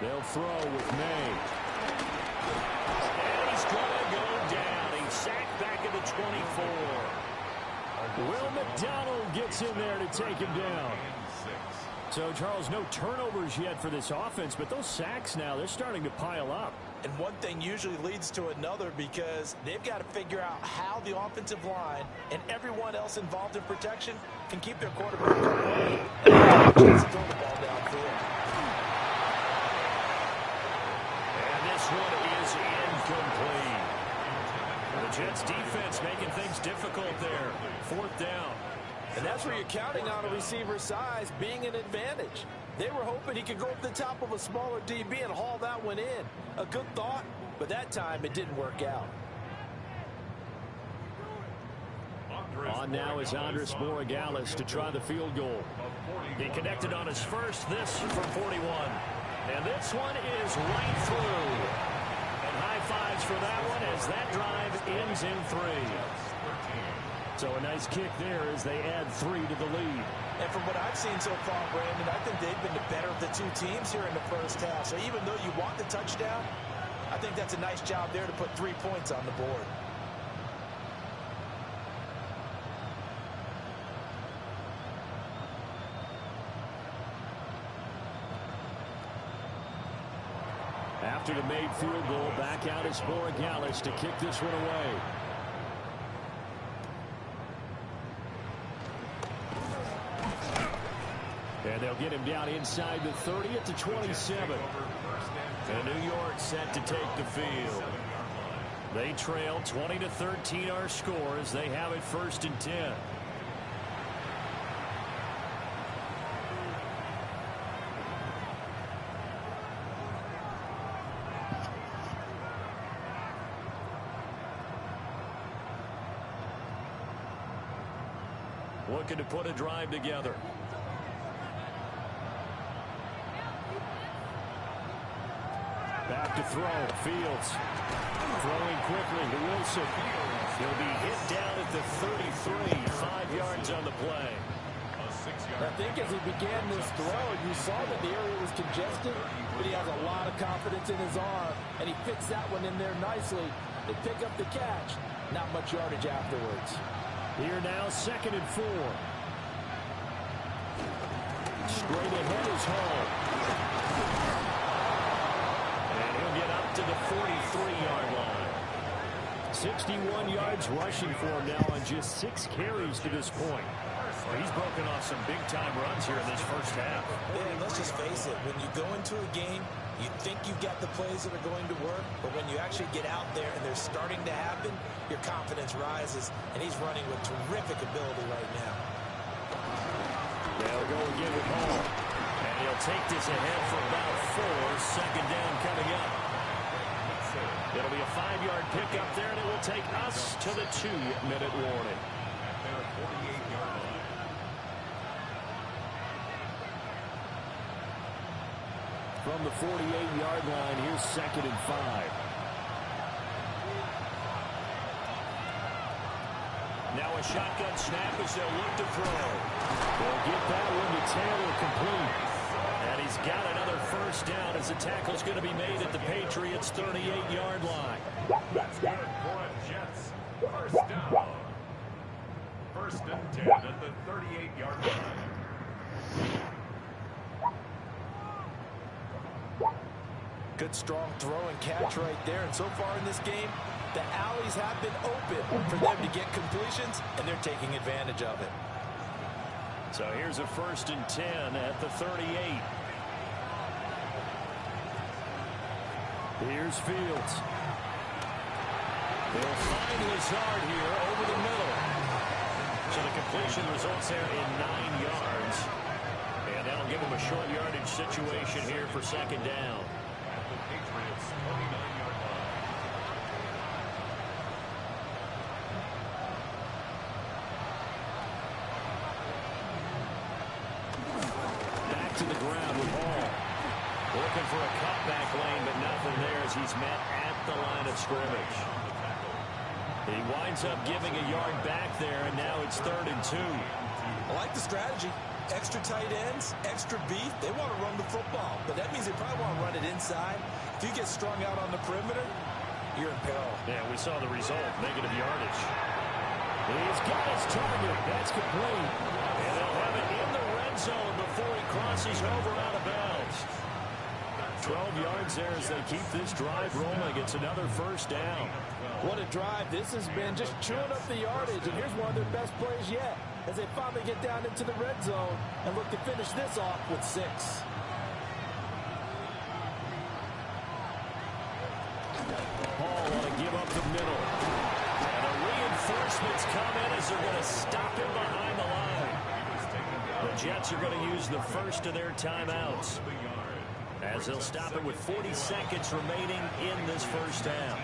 They'll throw with May. And he's going to go down. He's sacked back at the 24. Will McDonald gets in there to take him down. So, Charles, no turnovers yet for this offense, but those sacks now, they're starting to pile up.
And one thing usually leads to another, because they've got to figure out how the offensive line and everyone else involved in protection can keep their quarterback away and throw the ball downfield.
And this one is incomplete. The Jets defense making things difficult there. 4th down.
And that's where you're counting on a receiver's size being an advantage. They were hoping he could go up the top of a smaller DB and haul that one in. A good thought, but that time it didn't work out.
On now is Andres Borregales to try the field goal. He connected on his first, this from 41. And this one is right through. And high fives for that one as that drive ends in 3. So a nice kick there as they add 3 to the lead.
And from what I've seen so far, Brandon, I think they've been the better of the 2 teams here in the first half. So even though you want the touchdown, I think that's a nice job there to put 3 points on the board.
After the made field goal, back out is Borregales to kick this one away. And they'll get him down inside the 30 at the 27. And New York set to take the field. They trail 20-13 our score as they have it 1st and 10. Looking to put a drive together. Back to throw. Fields throwing quickly to Wilson. He'll be hit down at the 33. 5 yards on the play.
I think as he began this throw, you saw that the area was congested, but he has a lot of confidence in his arm, and he fits that one in there nicely. They pick up the catch. Not much yardage afterwards.
Here now, 2nd and 4. Straight ahead is Hall. And he'll get up to the 43-yard line. 61 yards rushing for him now on just 6 carries to this point.
He's broken off some big-time runs here in this first half.
And let's just face it, when you go into a game, you think you've got the plays that are going to work, but when you actually get out there and they're starting to happen, your confidence rises, and he's running with terrific ability right now.
They'll go again with Hall.
And he'll take this ahead for about 4. 2nd down coming up. It'll be a 5-yard pickup there, and it will take us to the 2-minute warning.
At their 48-yard line.
From the 48-yard line, here's 2nd and 5.
Now a shotgun snap as they'll look to throw.
They'll get that one to Taylor complete.
And he's got another 1st down as the tackle's going to be made at the Patriots' 38-yard line.
That's good for a Jets. 1st down. 1st and 10 at the 38-yard line.
Good strong throw and catch right there. And so far in this game, the alleys have been open for them to get completions, and they're taking advantage of it.
So here's a 1st and 10 at the 38.
Here's Fields.
They'll find Lazard here over the middle. So the completion results there in 9 yards. And that'll give him a short yardage situation here for 2nd down.
At the Patriots' 29-yard line.
Back to the ground with Hall.
Looking for a cutback lane, but nothing there as he's met at the line of scrimmage. He winds up giving a yard back there, and now it's 3rd and 2.
I like the strategy. Extra tight ends, extra beef. They want to run the football, but that means they probably want to run it inside. If you get strung out on the perimeter, you're in peril.
Yeah, we saw the result, negative yardage.
He's got his target. That's complete.
And they'll have it in the red zone before he crosses over out of bounds.
12 yards there as they keep this drive rolling. It's another 1st down.
What a drive this has been, just chewing up the yardage. And here's one of their best plays yet, as they finally get down into the red zone and look to finish this off with 6.
Hall want to give up the middle.
And the reinforcements come in as they're going to stop him behind the line. The Jets are going to use the first of their timeouts, as they'll stop it with 40 seconds remaining in this 1st down.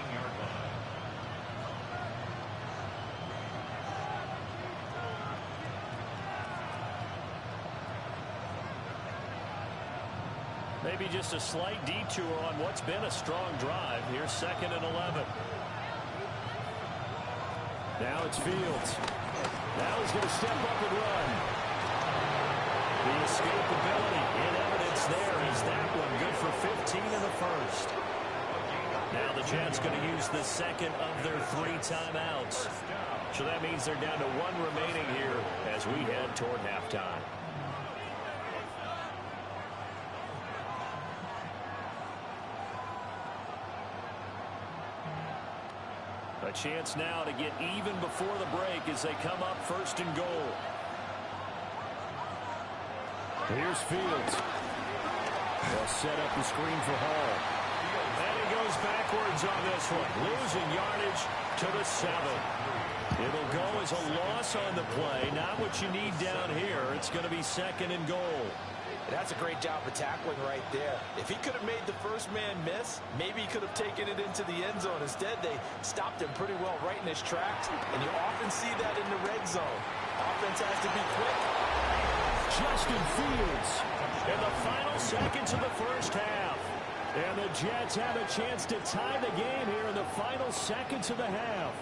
Maybe just a slight detour on what's been a strong drive. Here's 2nd and 11.
Now it's Fields. Now he's going to step up and run.
The escapability in evidence there is that one good for 15 in the 1st. Now the Jets going to use the 2nd of their 3 timeouts. So that means they're down to 1 remaining here as we head toward halftime. chance now to get even before the break as they come up 1st and goal.
Here's Fields. They'll set up the screen for Hall.
And he goes backwards on this one, losing yardage to the 7. It'll go as a loss on the play. Not what you need down here. It's going to be 2nd and goal.
That's a great job of tackling right there. If he could have made the first man miss, maybe he could have taken it into the end zone. Instead, they stopped him pretty well right in his tracks, and you often see that in the red zone. Offense has to be quick.
Justin Fields
In the final seconds of the first half.
and the Jets have a chance to tie the game here in the final seconds of the half.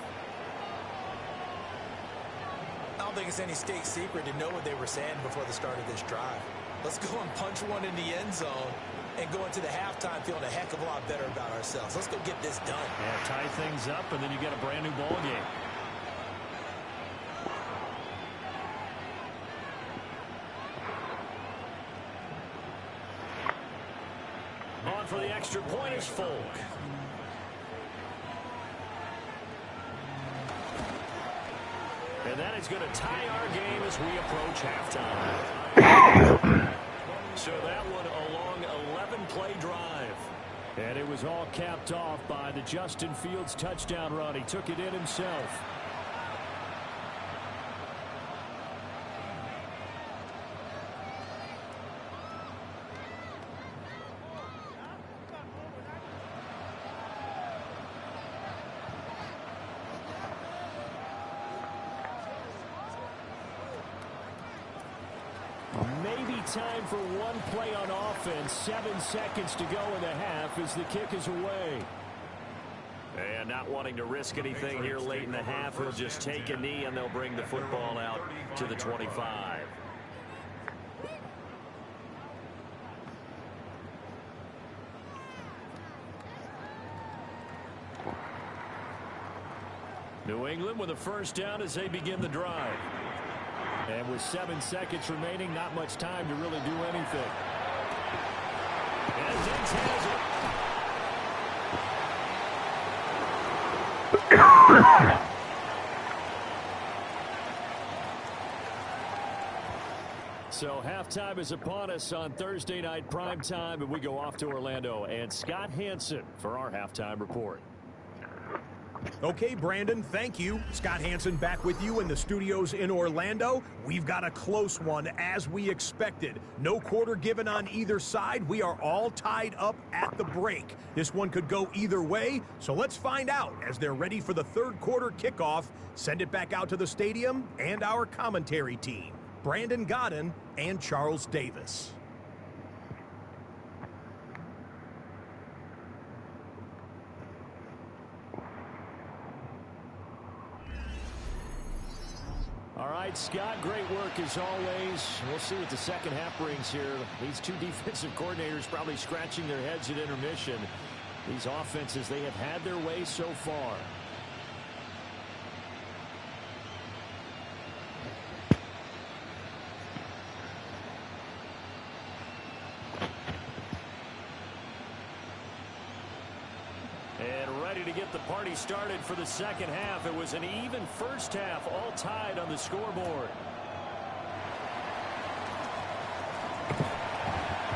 I don't think it's any state secret to know what they were saying before the start of this drive. Let's go and punch one in the end zone and go into the halftime feeling a heck of a lot better about ourselves. Let's go get this done.
Yeah, tie things up, and then you get a brand new ball game. On for the extra point is Folk. And that is going to tie our game as we approach halftime. So that one a long 11-play drive.
And it was all capped off by the Justin Fields touchdown run. He took it in himself. Maybe time for one play on offense. 7 seconds to go in the half as the kick is away.
And not wanting to risk anything here late in the half, he'll just take a knee and they'll bring the football out to the 25. New England with a first down as they begin the drive.
And with 7 seconds remaining, not much time to really do anything.
And Diggs has it.
So halftime is upon us on Thursday night prime time, and we go off to Orlando. And Scott Hansen for our halftime report.
Okay, Brandon, thank you. Scott Hansen back with you in the studios in Orlando. We've got a close one, as we expected. No quarter given on either side. We are all tied up at the break. This one could go either way, so let's find out as they're ready for the third quarter kickoff. Send it back out to the stadium and our commentary team, Brandon Godden and Charles Davis.
All right, Scott, great work as always. We'll see what the second half brings here. These two defensive coordinators probably scratching their heads at intermission. These offenses, they have had their way so far.
To get the party started for the second half. It was an even first half, all tied on the scoreboard.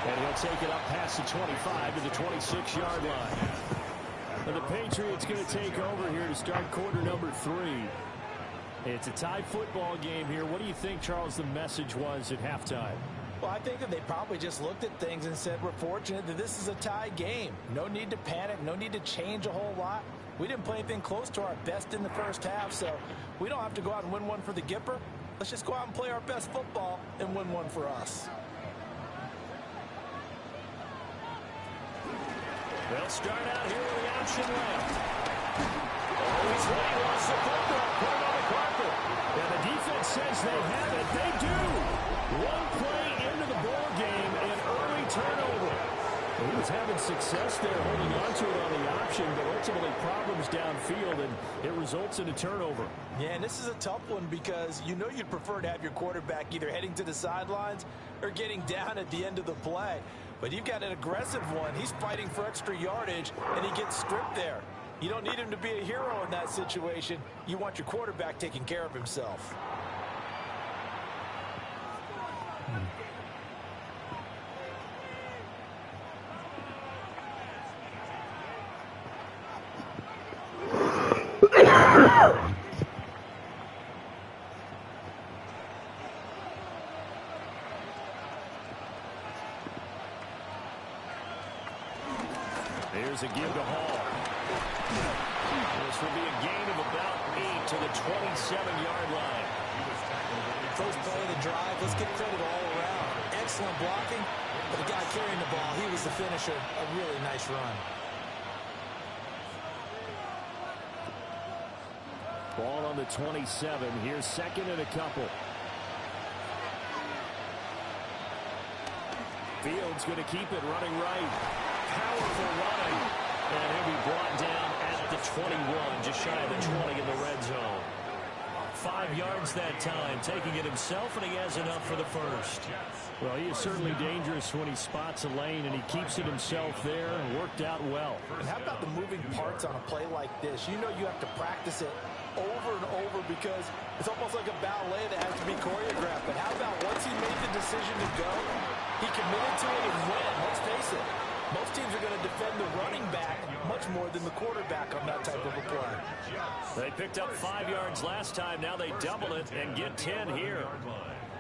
And he'll take it up past the 25 to the 26-yard line. And the Patriots going to take over here to start quarter number 3. It's a tie football game here. What do you think, Charles, the message was at halftime?
Well, I think that they probably just looked at things and said, we're fortunate that this is a tie game. No need to panic. No need to change a whole lot. We didn't play anything close to our best in the first half, so we don't have to go out and win one for the Gipper. Let's just go out and play our best football and win one for us.
They'll start out here with the option left. Oh, he's right. He lost the football. Put it on the carpet.
And the defense says they have it. They do. One play into the ball game, an early turnover. He was having success there holding on to it on the option, but ultimately problems downfield, and it results in a turnover.
Yeah, and this is a tough one because you know you'd prefer to have your quarterback either heading to the sidelines or getting down at the end of the play. But you've got an aggressive one. He's fighting for extra yardage, and he gets stripped there. You don't need him to be a hero in that situation. You want your quarterback taking care of himself.
Here's a give to Hall. This will be a gain of about 8 to the 27-yard line.
First play of the drive, let's give credit all around. Excellent blocking, but the guy carrying the ball, he was the finisher. A really nice run.
Ball on the 27. Here's second and a couple. Fields going to keep it running right. Powerful running. And he'll be brought down at the 21, just shy of the 20 in the red zone. 5 yards that time, taking it himself, and he has enough for the first. Well, he is certainly dangerous when he spots a lane, and he keeps it himself there, and worked out well.
And how about the moving parts on a play like this? You know you have to practice it over and over because it's almost like a ballet that has to be choreographed. But how about once he made the decision to go, he committed to it and went. Let's face it, most teams are going to defend the running back much more than the quarterback on that type of a play.
They picked up 5 yards last time. Now they double it and get 10 here.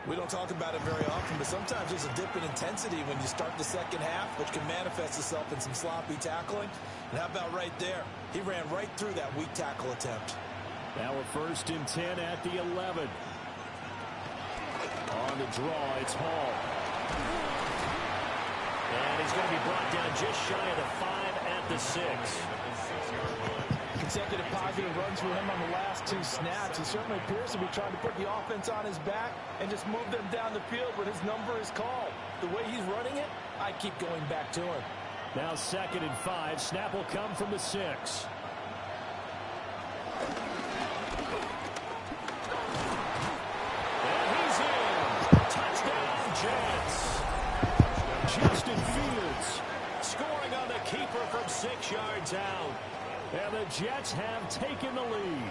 We don't talk about it very often, but sometimes there's a dip in intensity when you start the second half, which can manifest itself in some sloppy tackling. And how about right there? He ran right through that weak tackle attempt.
Now a 1st and 10 at the 11. On the draw, it's Hall. And he's going to be brought down just shy of the 5 at the 6.
Consecutive positive runs for him on the last 2 snaps. He certainly appears to be trying to put the offense on his back and just move them down the field when his number is called. The way he's running it, I keep going back to him.
Now 2nd and 5. Snap will come from the 6. And he's in. Touchdown, Jets. Justin Fields scoring on the keeper from 6 yards out. And the Jets have taken the lead.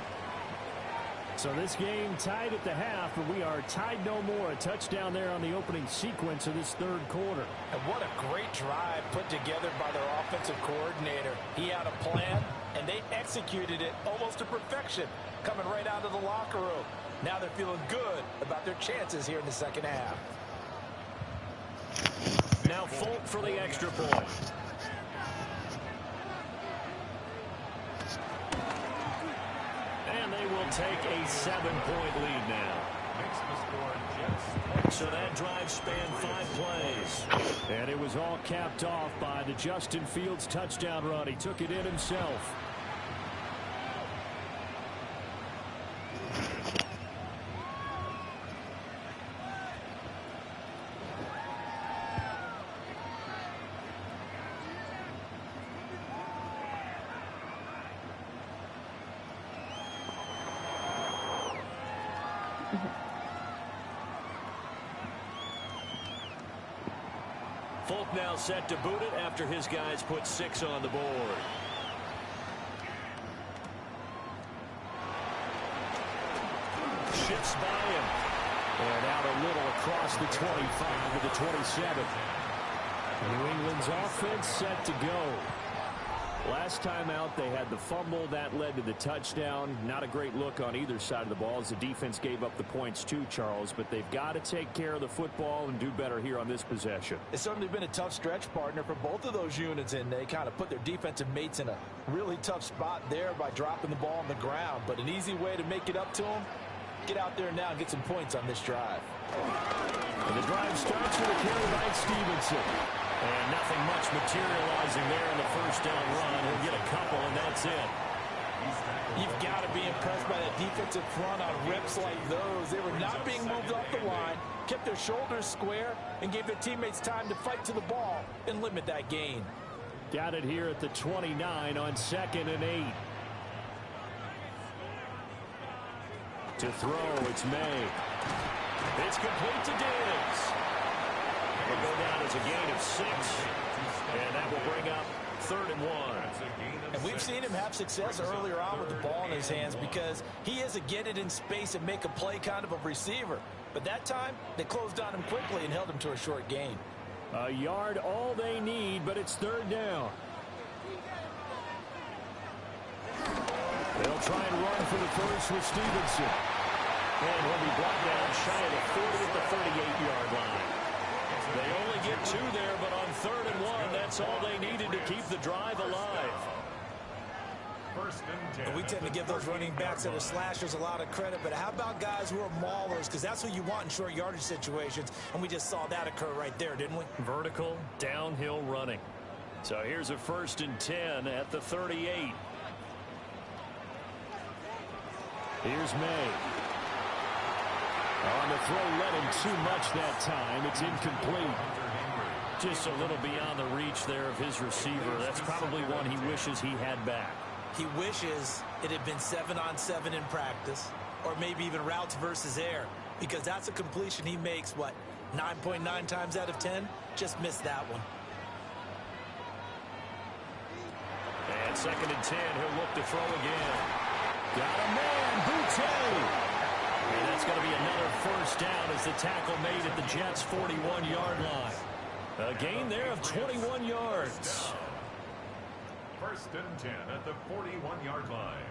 So this game tied at the half, but we are tied no more. A touchdown there on the opening sequence of this 3rd quarter.
And what a great drive put together by their offensive coordinator. He had a plan, and they executed it almost to perfection, coming right out of the locker room. Now they're feeling good about their chances here in the second half.
Now Folk for the extra point. And they will take a 7-point lead now. So that drive spanned 5 plays. And it was all capped off by the Justin Fields touchdown run. He took it in himself. Folk now set to boot it after his guys put 6 on the board. Shifts by him. And out a little across the 25 to the 27. New England's offense set to go. Last time out, they had the fumble. That led to the touchdown. Not a great look on either side of the ball as the defense gave up the points too, Charles. But they've got to take care of the football and do better here on this possession.
It's certainly been a tough stretch, partner, for both of those units, and they kind of put their defensive mates in a really tough spot there by dropping the ball on the ground. But an easy way to make it up to them, get out there now and get some points on this drive.
And the drive starts with a carry by Stevenson. And nothing much materializing there in the first down run. He'll get a couple, and that's it.
You've got to be impressed by that defensive front on reps like those. They were not being moved off the line, kept their shoulders square, and gave their teammates time to fight to the ball and limit that gain.
Got it here at the 29 on 2nd and 8. To throw, it's May. It's complete to Davis. Will go down as a gain of 6. And that will bring up
3rd and 1.
And we've seen him have success earlier on with the ball in his hands because he is a get it in space and make a play kind of a receiver. But that time, they closed on him quickly and held him to a short gain.
A yard all they need, but it's 3rd down. They'll try and run for the first with Stevenson. And he'll be brought down shy of the 40 at the 38-yard line.
They only get 2 there, but on 3rd and 1, that's all they needed to keep the drive alive.
And we tend to give those running backs that are slashers a lot of credit, but how about guys who are maulers? Because that's what you want in short yardage situations, and we just saw that occur right there, didn't we?
Vertical, downhill running. So here's a 1st and 10 at the 38.
Here's May. On the throw, let him too much that time. It's incomplete.
Just a little beyond the reach there of his receiver. That's probably one he wishes he had back.
He wishes it had been 7-on-7 in practice, or maybe even routes versus air, because that's a completion he makes, what, 9.9 times out of 10? Just missed that one.
And 2nd and 10, he'll look to throw again.
Got a man, Boutte.
And that's going to be another 1st down as the tackle made at the Jets' 41-yard line. A gain there of 21 yards.
1st and 10 at the 41-yard line.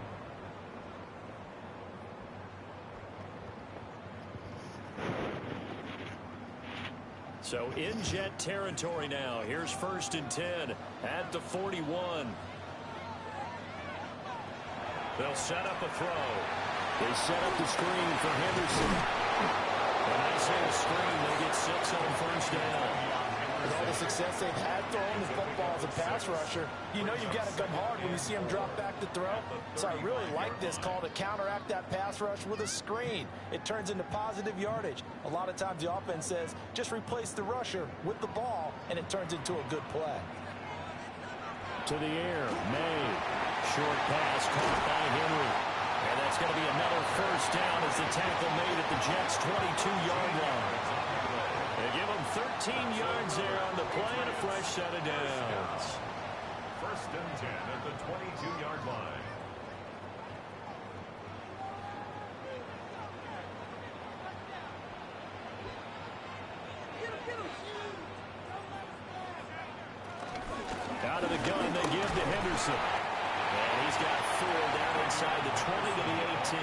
So in Jet territory now. Here's 1st and 10 at the 41. They'll set up a throw.
They set up the screen for Henderson.
A nice little screen. They get 6 on 1st down.
With all the success they've had throwing the football as a pass rusher, you know you've got to come hard when you see him drop back to throw. So I really like this call to counteract that pass rush with a screen. It turns into positive yardage. A lot of times the offense says, just replace the rusher with the ball, and it turns into a good play.
To the air, May.
Short pass caught by Henry. And that's going to be another 1st down as the tackle made at the Jets' 22-yard line. They give them 13 yards there on the play and a fresh set of downs.
1st and 10 at the 22-yard line.
Out of the gun, they give to Henderson.
And he's got 4 down inside the 20 to the 18.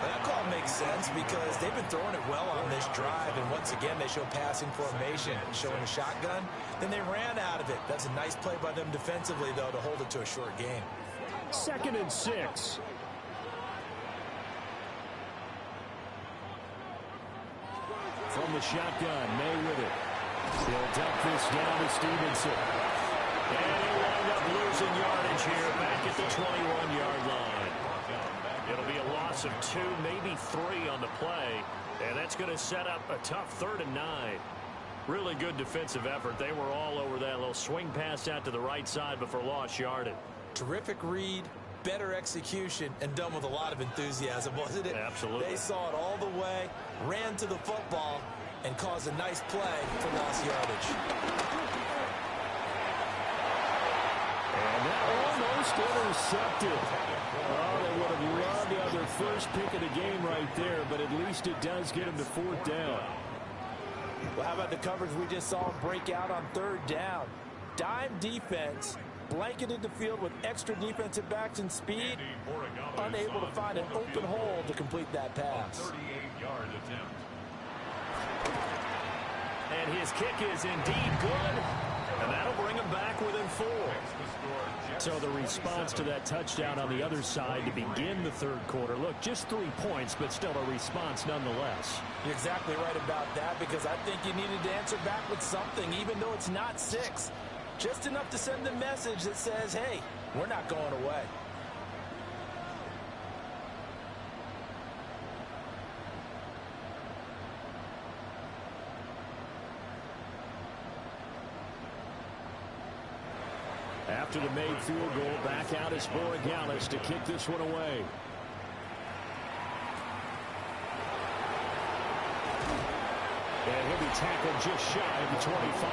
That call makes sense because they've been throwing it well on this drive, and once again they show passing formation, showing a shotgun. Then they ran out of it. That's a nice play by them defensively, though, to hold it to a short gain.
2nd and 6. From the shotgun, May with it. He'll dump this down to Stevenson.
And he'll wind up losing yardage here back at the 21-yard line. It'll be a loss of 2, maybe 3 on the play. And that's going to set up a tough 3rd and 9. Really good defensive effort. They were all over that little swing pass out to the right side before lost yardage.
Terrific read, better execution, and done with a lot of enthusiasm, wasn't it?
Absolutely.
They saw it all the way, ran to the football, and caused a nice play for lost yardage.
And that almost intercepted. Oh, they would have loved to have their first pick of the game right there, but at least it does get them to 4th down.
Well, how about the coverage we just saw break out on 3rd down? Dime defense, blanketed the field with extra defensive backs and speed, unable to find an open hole to complete that pass.
38-yard attempt.
And his kick is indeed good. And that'll bring him back within 4.
So the response to that touchdown on the other side to begin the 3rd quarter. Look, just 3 points, but still a response nonetheless.
You're exactly right about that, because I think you needed to answer back with something, even though it's not 6. Just enough to send a message that says, hey, we're not going away.
After the made field goal, back out is Borregales to kick this one away. And he'll be tackled just shy of the 25.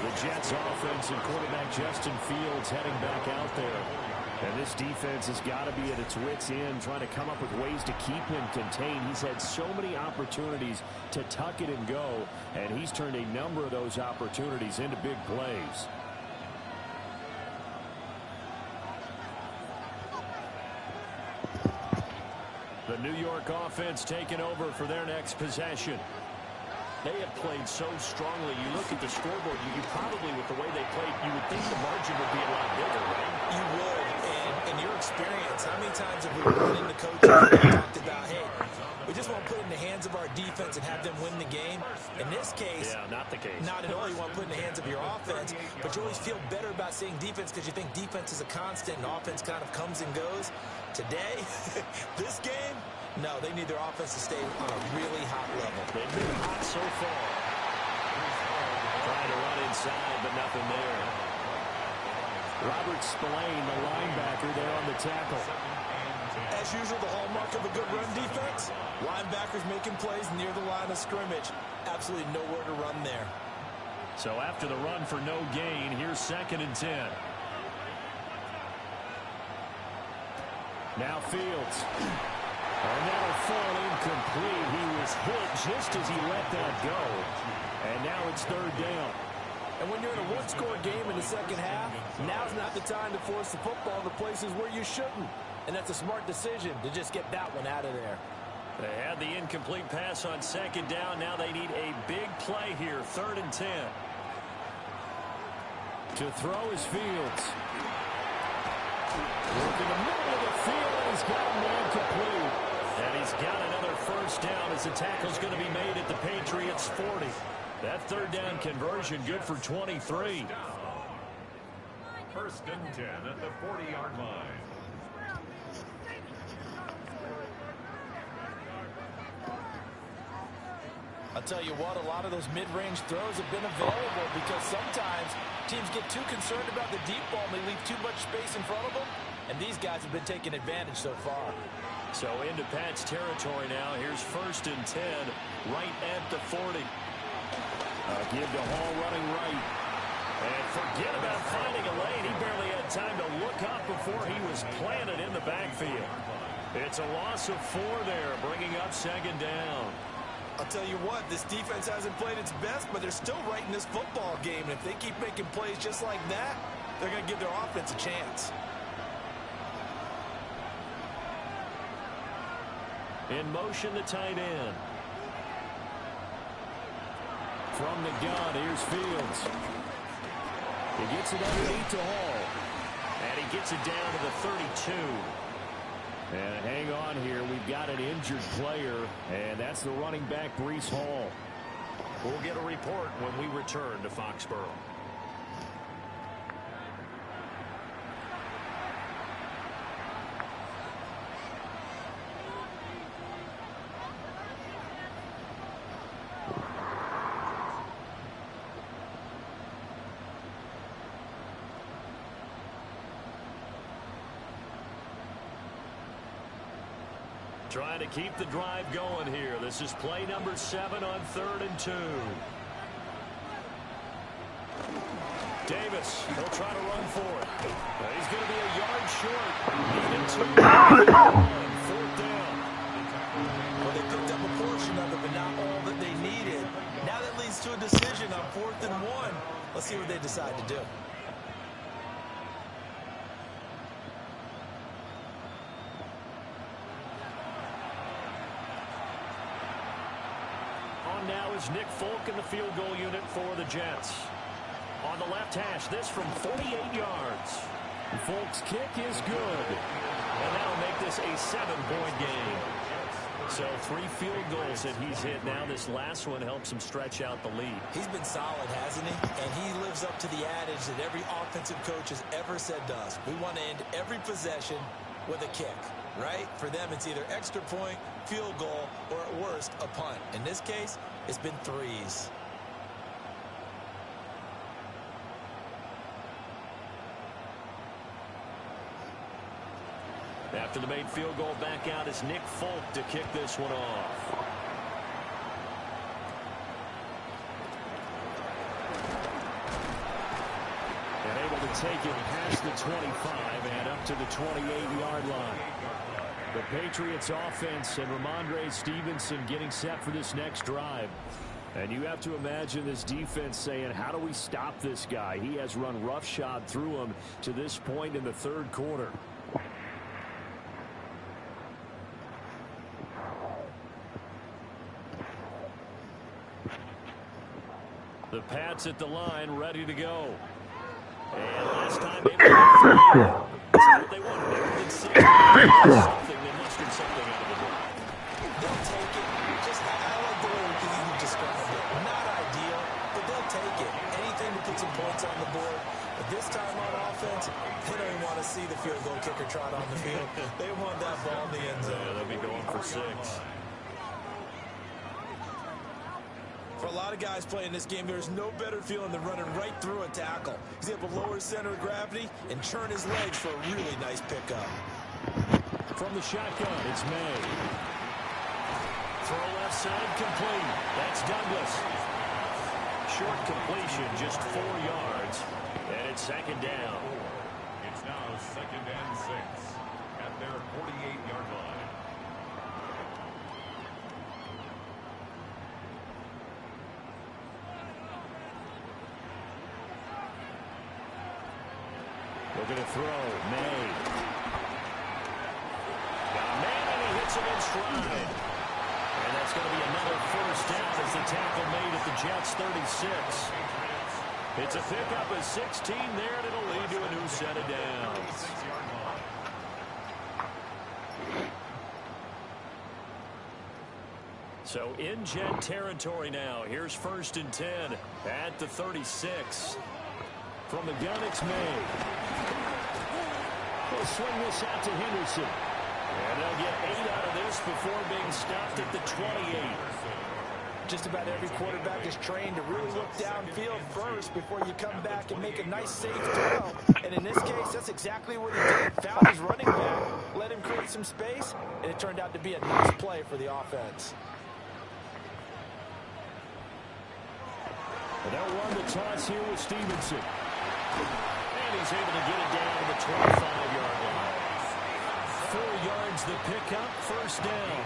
The Jets offense and quarterback Justin Fields heading back out there. And this defense has got to be at its wits' end, trying to come up with ways to keep him contained. He's had so many opportunities to tuck it and go, and he's turned a number of those opportunities into big plays. The New York offense taking over for their next possession.
They have played so strongly. You look at the scoreboard, you probably, with the way they played, you would think the margin would be a lot bigger, right? You would. And in your experience, how many times have we run into coaches and talked about, hey, we just want to put it in the hands of our defense and have them win the game? In this case,
yeah, not the case.
Not at all. You want to put it in the hands of your offense, but you always feel better about saying defense because you think defense is a constant and offense kind of comes and goes. Today, this game, no, they need their offense to stay on a really hot level.
They've been hot so far. Trying to run inside, but nothing there.
Robert Spillane, the linebacker, there on the tackle.
As usual, the hallmark of a good run defense, linebackers making plays near the line of scrimmage. Absolutely nowhere to run there.
So after the run for no gain, here's 2nd and 10.
Now Fields. And that'll fall incomplete. He was hit just as he let that go. And now it's 3rd down.
And when you're in a one-score game in the second half, now's not the time to force the football in the places where you shouldn't. And that's a smart decision to just get that one out of there.
They had the incomplete pass on 2nd down. Now they need a big play here, 3rd and 10.
To throw is Fields. Working the middle of the field, and he's got a man complete.
And he's got another 1st down as the tackle's going to be made at the Patriots 40. That 3rd down conversion good for 23.
1st and 10 at the 40-yard line.
I'll tell you what, a lot of those mid-range throws have been available because sometimes teams get too concerned about the deep ball and they leave too much space in front of them, and these guys have been taking advantage so far.
So into Pat's territory now. Here's 1st and 10, right at the 40.
Give to Hall running right.
And forget about finding a lane. He barely had time to look up before he was planted in the backfield. It's a loss of 4 there, bringing up 2nd down.
I'll tell you what, this defense hasn't played its best, but they're still right in this football game. And if they keep making plays just like that, they're going to give their offense a chance.
In motion, the tight end.
From the gun, here's Fields. He gets it underneath to Hall.
And he gets it down to the 32.
And hang on here. We've got an injured player, and that's the running back, Breece Hall.
We'll get a report when we return to Foxborough. Trying to keep the drive going here. This is play number 7 on 3rd and 2. Davis, he'll try to run for it. He's going to be a yard short. Needed 2. 4th down.
Well, they picked up a portion of it, but not all that they needed. Now that leads to a decision on 4th and 1. Let's see what they decide to do.
Now is Nick Folk in the field goal unit for the Jets. On the left hash, this from 48 yards.
Folk's kick is good.
And that'll make this a 7-point game. So 3 field goals that he's hit now. This last one helps him stretch out the lead.
He's been solid, hasn't he? And he lives up to the adage that every offensive coach has ever said to us. We want to end every possession with a kick, right? For them, it's either extra point, field goal, or at worst, a punt. In this case, it's been 3s.
After the made field goal, back out is Nick Folk to kick this one off.
take it past the 25 and up to the 28-yard line. The Patriots offense and Ramondre Stevenson getting set for this next drive. And you have to imagine this defense saying, how do we stop this guy? He has run roughshod through him to this point in the third quarter. The Pats at the line, ready to go. And last time they were what they wanted. They were something. They mustered something out of the ball.
They'll take it. Just, I like the way you described it. Not ideal, but they'll take it. Anything to put some points on the board. But this time on offense, they don't even want to see the field goal kicker trot on the field. They want that ball in the end zone.
Yeah, they'll be going for 6.
For a lot of guys playing this game, there's no better feeling than running right through a tackle. He's able to lower his center of gravity and churn his legs for a really nice pickup.
From the shotgun, it's May.
Throw left side, complete. That's Douglas. Short completion, just 4 yards. And it's second down.
It's now 2nd and 6 at their 48-yard line.
Looking to throw. May. Got a man, and he hits him in stride. And that's going to be another first down as the tackle made at the Jets' 36. It's a pickup of 16 there, and it'll lead to a new set of downs. So in Jet territory now. Here's 1st and 10 at the 36. From the gun, it's May. They'll swing this out to Henderson. And they'll get 8 out of this before being stopped at the 28.
Just about every quarterback is trained to really look downfield first before you come back and make a nice safe throw. And in this case, that's exactly what he did. Found his running back, let him create some space, and it turned out to be a nice play for the offense.
And they'll run the toss here with Stevenson. And he's able to get it down to the 25-yard line. 4 yards the pickup, first down.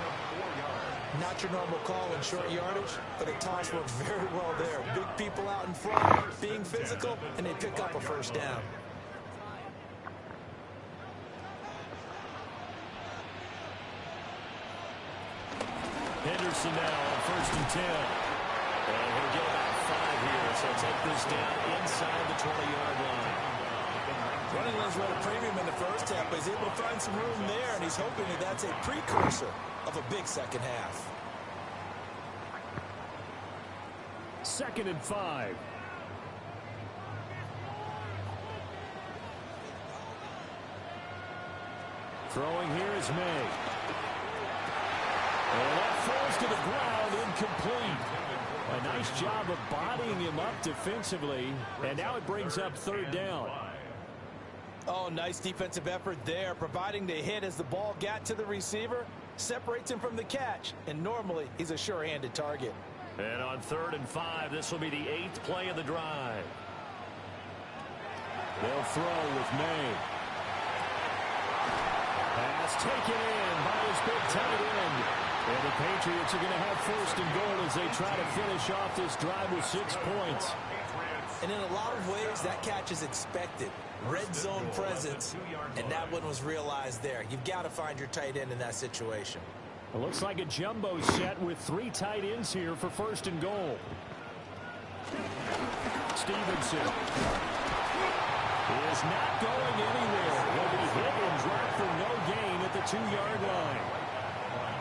Not your normal call in short yardage, but the toss worked very well there. Big people out in front, being physical, and they pick up a first down.
Henderson now on 1st and 10. And he'll get about 5 here, so take this down inside the 20-yard line.
Running lanes were at a premium in the first half, but he's able to find some room there, and he's hoping that that's a precursor of a big second half.
2nd and 5. Throwing here is May. And that falls to the ground, incomplete. A nice job of bodying him up defensively, and now it brings up 3rd down.
Oh, nice defensive effort there, providing the hit as the ball got to the receiver, separates him from the catch, and normally he's a sure-handed target.
And on 3rd and 5, this will be the 8th play of the drive. They'll throw with May. Pass taken in by his big tight end. And the Patriots are going to have 1st and goal as they try to finish off this drive with 6 points.
And in a lot of ways, that catch is expected. Red zone presence, and that one was realized there. You've got to find your tight end in that situation.
It looks like a jumbo set with 3 tight ends here for 1st and goal. Stevenson is not going anywhere. He'll be hit and dropped for no gain at the 2-yard line.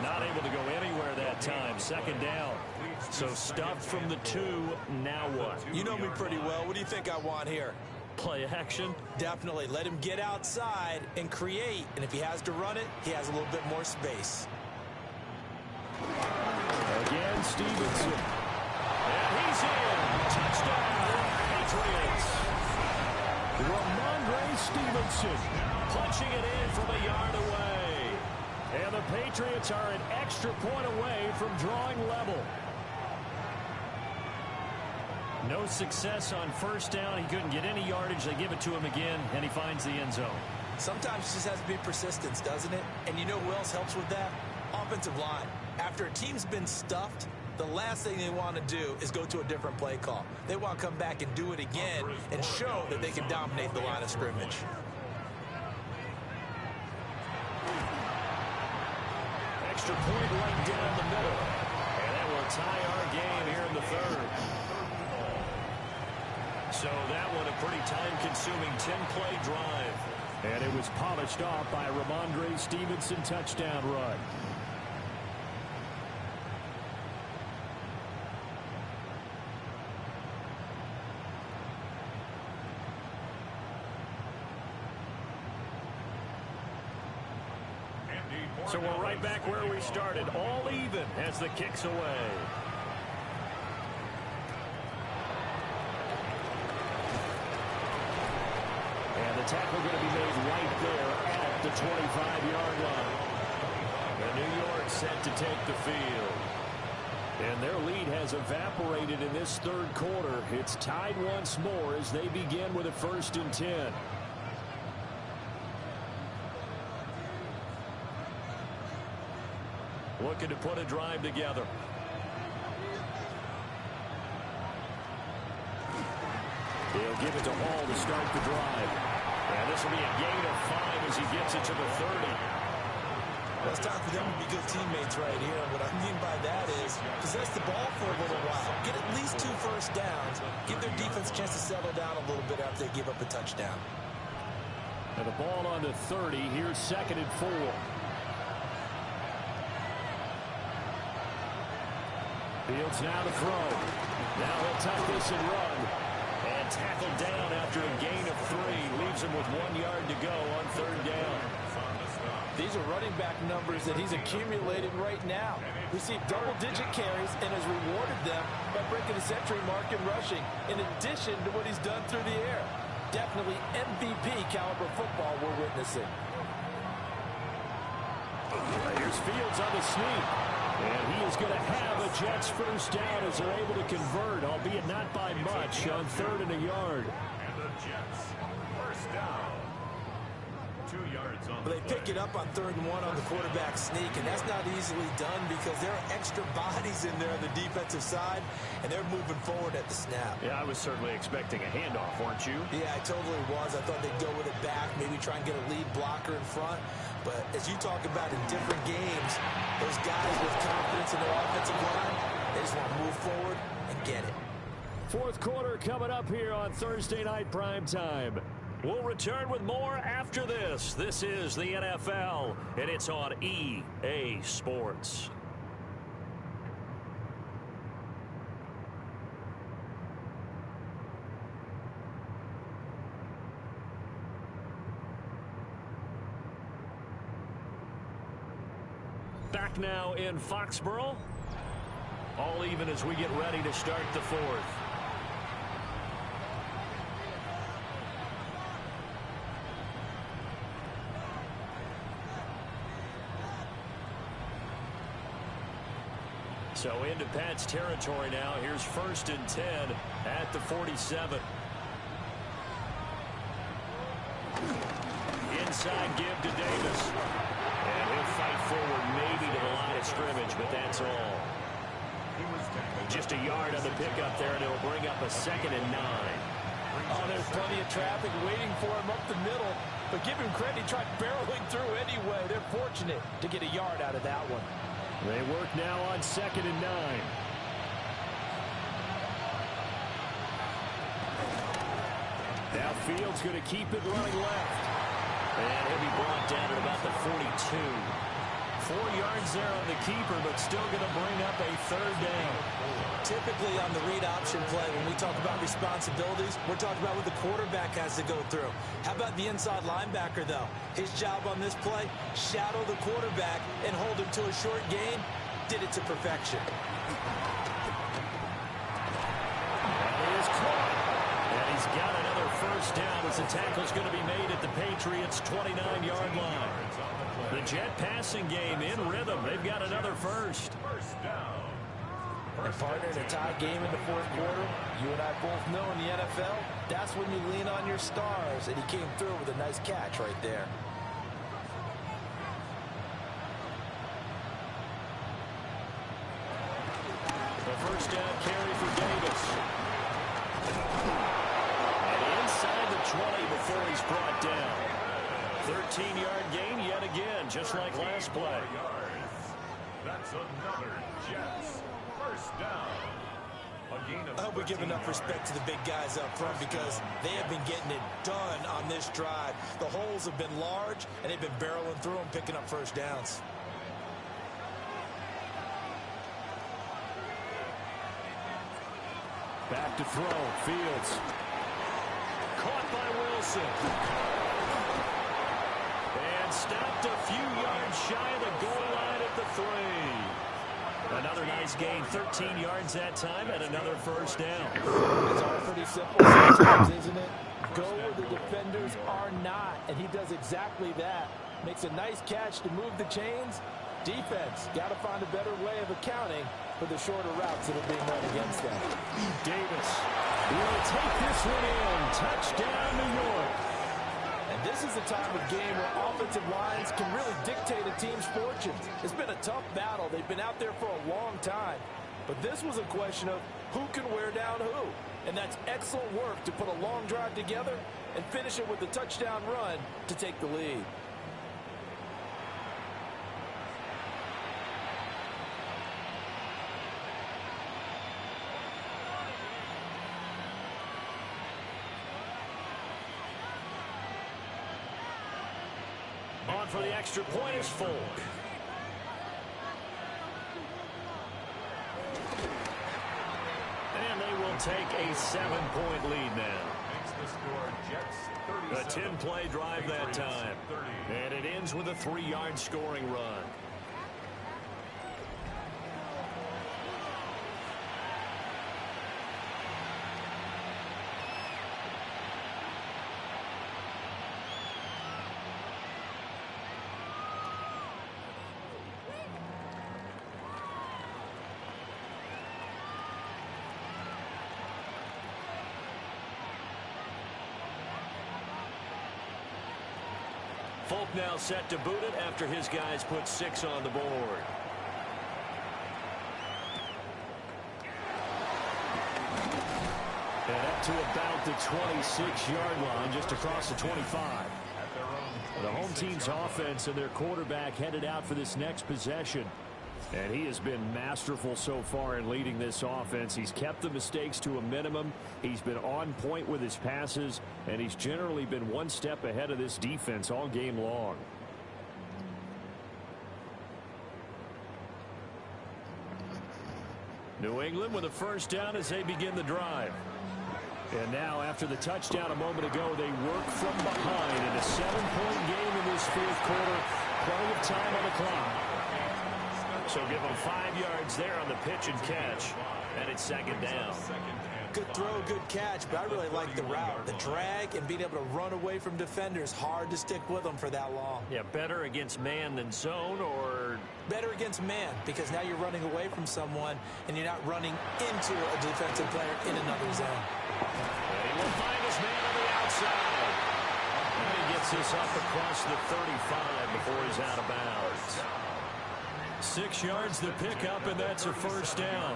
Not able to go anywhere that time. 2nd down. So stuffed from the 2. Now what?
You know me pretty well. What do you think I want here?
Play action?
Definitely. Let him get outside and create. And if he has to run it, he has a little bit more space.
Again, Stevenson. And he's in. Touchdown, Patriots. Ramondre Stevenson punching it in from a yard away. And the Patriots are an extra point away from drawing level.
No success on first down. He couldn't get any yardage. They give it to him again, and he finds the end zone.
Sometimes it just has to be persistence, doesn't it? And you know who else helps with that? Offensive line. After a team's been stuffed, the last thing they want to do is go to a different play call. They want to come back and do it again and show that they can dominate the line of scrimmage.
Extra point right down the middle. And that will tie our game here in the third.
So that one a pretty time-consuming 10-play drive.
And it was polished off by Ramondre Stevenson touchdown run. So we're right back where we started, all even as the kick's away. And the tackle going to be made right there at the 25-yard line. And New York set to take the field. And their lead has evaporated in this third quarter. It's tied once more as they begin with a 1st and 10.
Looking to put a drive together.
They'll give it to Hall to start the drive. And this will be a gain of 5 as he gets it to the 30.
Well, it's time for them to be good teammates right here. And what I mean by that is possess the ball for a little while. Get at least 2 first downs. Give their defense a chance to settle down a little bit after they give up a touchdown.
And the ball on the 30. Here's 2nd and 4. Fields now to throw. Now he'll tuck this and run. And tackled down after a gain of 3. Leaves him with 1 yard to go on 3rd down.
These are running back numbers that he's accumulated right now. Received double-digit carries and has rewarded them by breaking the century mark in rushing, in addition to what he's done through the air. Definitely MVP caliber football we're witnessing.
Here's Fields on the sneak. And he is going to have a Jets first down as they're able to convert, albeit not by much, on 3rd and a yard.
And the Jets, first down. 2 yards on
But they pick it up on 3rd and 1 on the quarterback sneak, and that's not easily done because there are extra bodies in there on the defensive side, and they're moving forward at the snap.
Yeah, I was certainly expecting a handoff, weren't you?
Yeah, I totally was. I thought they'd go with it back, maybe try and get a lead blocker in front. But as you talk about in different games, those guys with confidence in their offensive line, they just want to move forward and get it.
4th quarter coming up here on Thursday Night Prime Time.
We'll return with more after this. This is the NFL, and it's on EA Sports. Back now in Foxborough. All even as we get ready to start the 4th. So into Pat's territory now. Here's 1st and 10 at the 47. Inside give to Davis. And he'll fight forward maybe to the line of scrimmage, but that's all. Just a yard on the pickup there, and it'll bring up a 2nd and 9.
Oh, there's plenty of traffic waiting for him up the middle. But give him credit, he tried barreling through anyway. They're fortunate to get a yard out of that one.
They work now on 2nd and 9. Now Fields going to keep it running left.
And he'll be brought down at about the 42. 4 yards there on the keeper, but still going to bring up a 3rd down.
Typically on the read option play, when we talk about responsibilities, we're talking about what the quarterback has to go through. How about the inside linebacker, though? His job on this play, shadow the quarterback and hold him to a short gain. Did it to perfection.
He is caught.
And he's got another first down as the tackle's going to be made at the Patriots' 29-yard line. The Jet passing game in rhythm. They've got another first.
First down.
And partner, in a tie game in the fourth quarter, you and I both know in the NFL, that's when you lean on your stars, and he came through with a nice catch right there.
The first down carry for Davis. And inside the 20 before he's brought down. 13-yard gain yet again, just like last play.
That's another Jets first down.
I hope we give enough respect to the big guys up front because they have been getting it done on this drive. The holes have been large, and they've been barreling through them, picking up first downs.
Back to throw. Fields. Caught by Wilson. And stopped a few yards shy of the goal line at the 3. Another nice gain, 13 yards that time, and another first down.
It's all pretty simple sometimes, isn't it? Go where the defenders are not, and he does exactly that. Makes a nice catch to move the chains. Defense, got to find a better way of accounting for the shorter routes that are being run against them.
Davis will take this one in. Touchdown, New York.
And this is the time of game where offensive lines can really dictate a team's fortunes. It's been a tough battle. They've been out there for a long time. But this was a question of who can wear down who. And that's excellent work to put a long drive together and finish it with a touchdown run to take the lead.
On for the extra point is Folk. And they will take a 7-point lead now.
Makes the score Jets 37.
A 10-play drive that time. And it ends with a 3-yard scoring run. Folk now set to boot it after his guys put 6 on the board. And up to about the 26-yard line, just across the 25. The home team's offense and their quarterback headed out for this next possession. And he has been masterful so far in leading this offense. He's kept the mistakes to a minimum. He's been on point with his passes, and he's generally been one step ahead of this defense all game long. New England with a first down as they begin the drive. And now, after the touchdown a moment ago, they work from behind in a 7-point game in this fourth quarter. Plenty of time on the clock. So give them 5 yards there on the pitch and catch. And it's second down.
Good throw, good catch, but I really like the route. The drag and being able to run away from defenders. Hard to stick with them for that long.
Yeah, better against man than zone, or
better against man, because now you're running away from someone and you're not running into a defensive player in another zone.
And he will find his man on the outside. And he gets this up across the 35 before he's out of bounds. 6 yards the pickup, and that's a first down.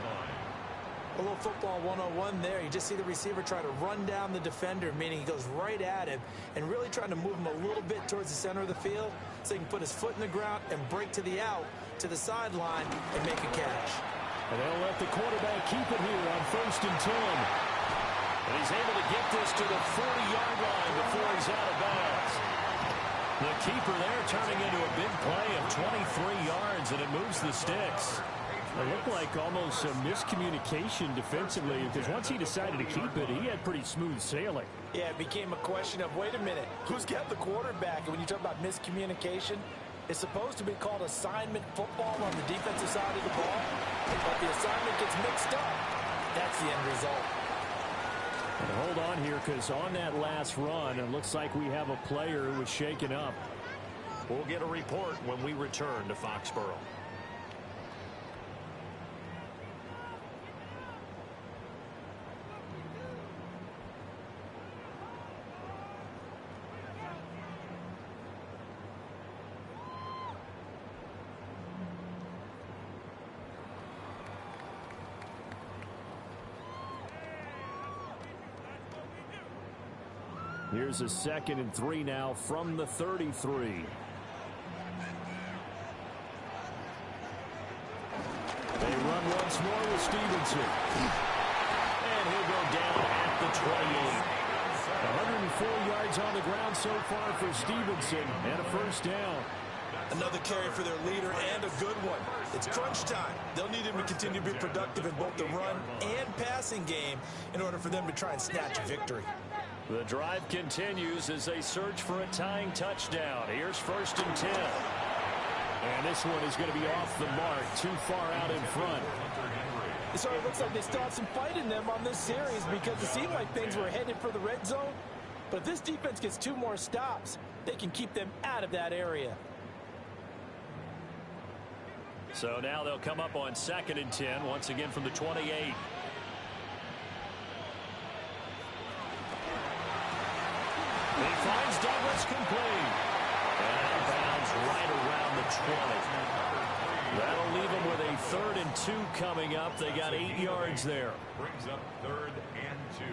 A little football 101 there. You just see the receiver try to run down the defender, meaning he goes right at him and really trying to move him a little bit towards the center of the field so he can put his foot in the ground and break to the out, to the sideline, and make a catch.
And they'll let the quarterback keep it here on 1st and 10. And he's able to get this to the 40-yard line before he's out of bounds. The keeper there turning into a big play of 23 yards, and it moves the sticks. It looked like almost a miscommunication defensively, because once he decided to keep it, he had pretty smooth sailing.
Yeah, it became a question of, wait a minute, who's got the quarterback? And when you talk about miscommunication, it's supposed to be called assignment football on the defensive side of the ball, but the assignment gets mixed up. That's the end result.
And hold on here, because on that last run, it looks like we have a player who was shaken up. We'll get a report when we return to Foxborough. Here's a 2nd and 3 now from the 33. They run once more with Stevenson. And he'll go down at the 28. 104 yards on the ground so far for Stevenson, and a first down.
Another carry for their leader, and a good one. It's crunch time. They'll need him to continue to be productive in both the run and passing game in order for them to try and snatch a victory.
The drive continues as they search for a tying touchdown. Here's 1st and 10. And this one is going to be off the mark, too far out in front.
So it looks like they still have some fight in them on this series because it seemed like things were headed for the red zone. But if this defense gets 2 more stops, they can keep them out of that area.
So now they'll come up on 2nd and 10, once again from the 28. He finds Douglas complete. And out of bounds right around the 20. That'll leave them with a 3rd and 2 coming up. They got 8 yards there.
Brings up 3rd and 2.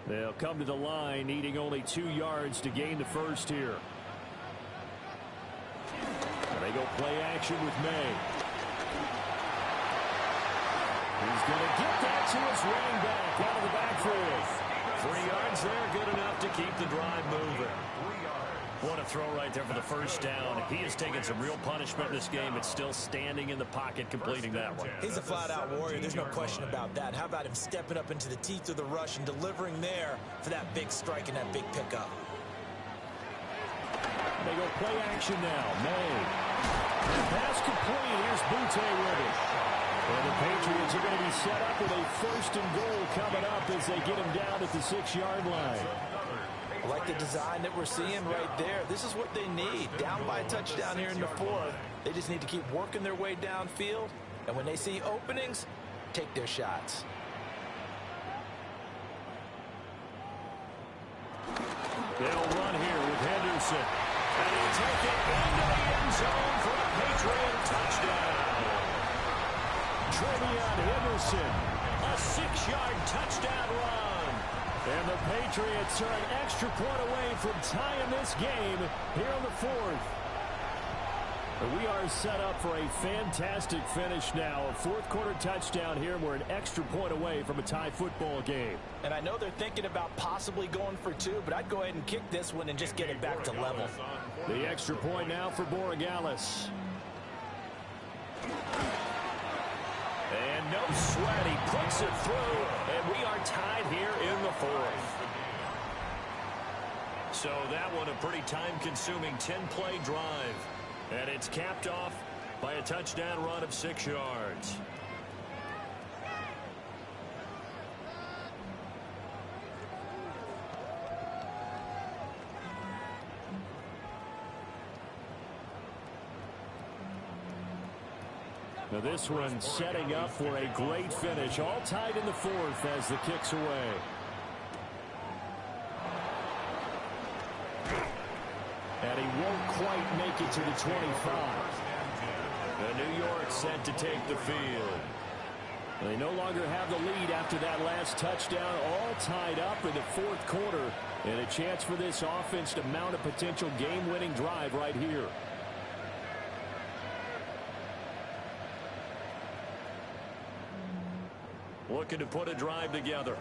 They'll come to the line, needing only 2 yards to gain the first here. And they go play action with May. He's going to get that to his running back out of the backfield. 3 yards there, good enough to keep the drive moving. What a throw right there for the first down. He has taken some real punishment in this game, but still standing in the pocket, completing that one.
He's a flat-out warrior. There's no question about that. How about him stepping up into the teeth of the rush and delivering there for that big strike and that big pickup?
They go play action now. May. Pass complete. Here's Butte with it. And the Patriots are going to be set up with a 1st and goal coming up as they get him down at the 6-yard line.
I like the design that we're seeing right there. This is what they need. Down by a touchdown here in the 4th. They just need to keep working their way downfield. And when they see openings, take their shots.
They'll run here with Henderson. And he'll take it into the end zone for a Patriot touchdown. Trevion Henderson, a 6-yard touchdown run. And the Patriots are an extra point away from tying this game here in the 4th. We are set up for a fantastic finish now. A 4th-quarter touchdown here, and we're an extra point away from a tie football game.
And I know they're thinking about possibly going for 2, but I'd go ahead and kick this one and just get it back to level.
The extra point now for Borregales. And no sweat, he puts it through, and we are tied here in the 4th. So that one a pretty time-consuming 10-play drive. And it's capped off by a touchdown run of 6 yards. Now this one setting up for a great finish. All tied in the 4th as the kick's away. And he won't quite make it to the 25. And New York set to take the field. They no longer have the lead after that last touchdown. All tied up in the 4th quarter. And a chance for this offense to mount a potential game-winning drive right here. Looking to put a drive together.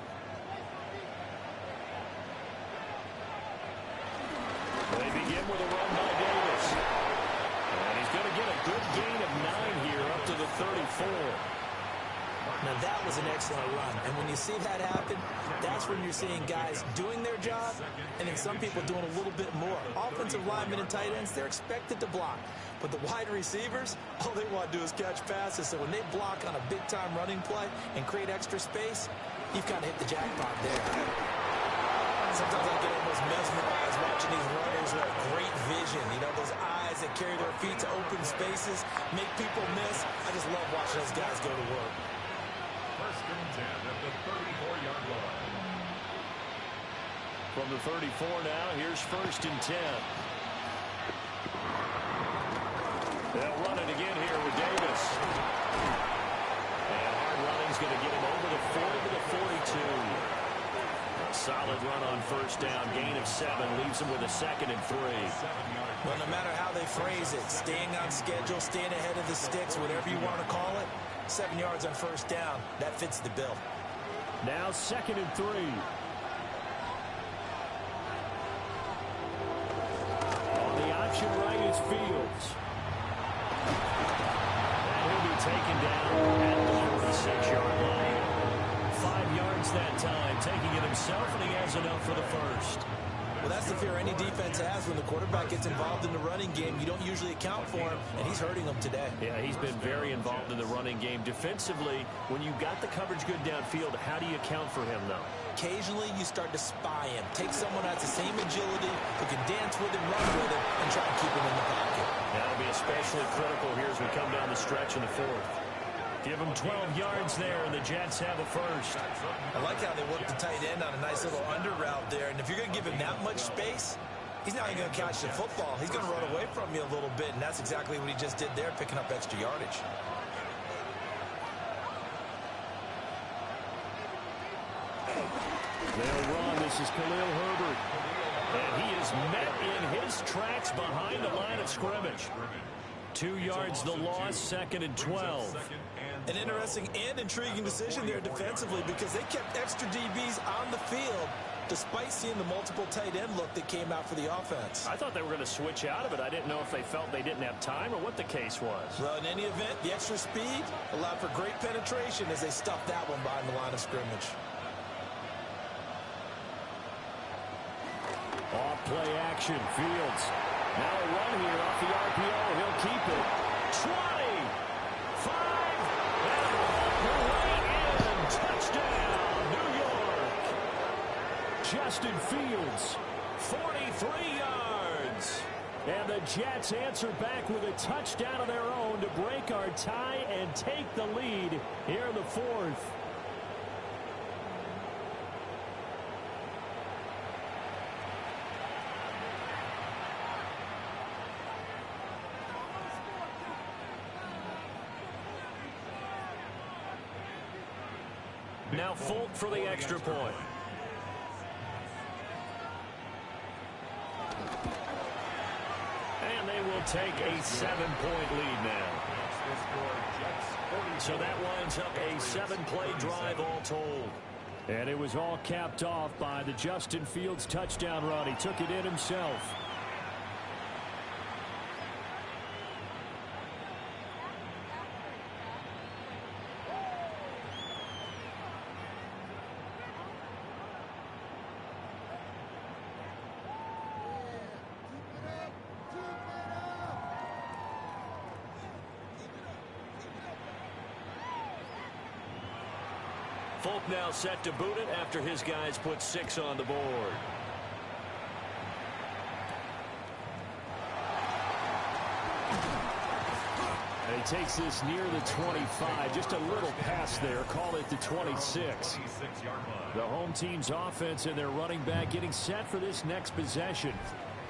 They begin with a run by Davis. And he's going to get a good gain of 9 here up to the 34.
Now that was an excellent run. And when you see that happen, that's when you're seeing guys doing their job and then some people doing a little bit more. Offensive linemen and tight ends, they're expected to block. But the wide receivers, all they want to do is catch passes. So when they block on a big-time running play and create extra space, you've kind of hit the jackpot there. Sometimes I get almost mesmerized watching these runners who have great vision. You know, those eyes that carry their feet to open spaces, make people miss. I just love watching those guys go to work.
1st and 10 at the 34-yard line.
From the 34 now, here's 1st and 10. They'll run it again here with Davis. And hard
running's going to get him over the 40 to the 42. A solid run on first down. Gain of 7 leaves him with a 2nd and 3.
Well, no matter how they phrase it, staying on schedule, staying ahead of the sticks, whatever you want to call it, 7 yards on first down, that fits the bill.
Now 2nd and 3. On the option right is Fields.
And he'll be taken down at the 46-yard line. 5 yards that time, taking it himself, and he has enough for the first.
Well, that's the fear any defense has when the quarterback gets involved in the running game. You don't usually account for him, and he's hurting them today.
Yeah, he's been very involved in the running game. Defensively, when you got the coverage good downfield, how do you account for him, though?
Occasionally, you start to spy him. Take someone who has the same agility, who can dance with him, run with him, and try and keep him in the pocket.
That'll be especially critical here as we come down the stretch in the 4th. Give him 12 yards there, and the Jets have a first.
I like how they work the tight end on a nice little under route there. And if you're going to give him that much space, he's not even going to catch the football. He's going to run away from you a little bit, and that's exactly what he just did there, picking up extra yardage.
They'll run. This is Khalil Herbert.
And he is met in his tracks behind the line of scrimmage. 2 yards the loss, 2nd and 12.
An interesting and intriguing decision there defensively because they kept extra DBs on the field despite seeing the multiple tight end look that came out for the offense.
I thought they were going to switch out of it. I didn't know if they felt they didn't have time or what the case was.
Well, in any event, the extra speed allowed for great penetration as they stuffed that one behind the line of scrimmage.
Off play action. Fields. Now a run here off the RPO. He'll keep it.
20, 5, and all the way in. Touchdown, New York.
Justin Fields.
43 yards.
And the Jets answer back with a touchdown of their own to break our tie and take the lead here in the 4th.
Now Folk for the extra point. And they will take a 7-point lead now. So that winds up a 7-play drive all told.
And it was all capped off by the Justin Fields touchdown run. He took it in himself.
Folk now set to boot it after his guys put 6 on the board.
And he takes this near the 25. Just a little pass there. Call it the 26. The home team's offense and their running back getting set for this next possession.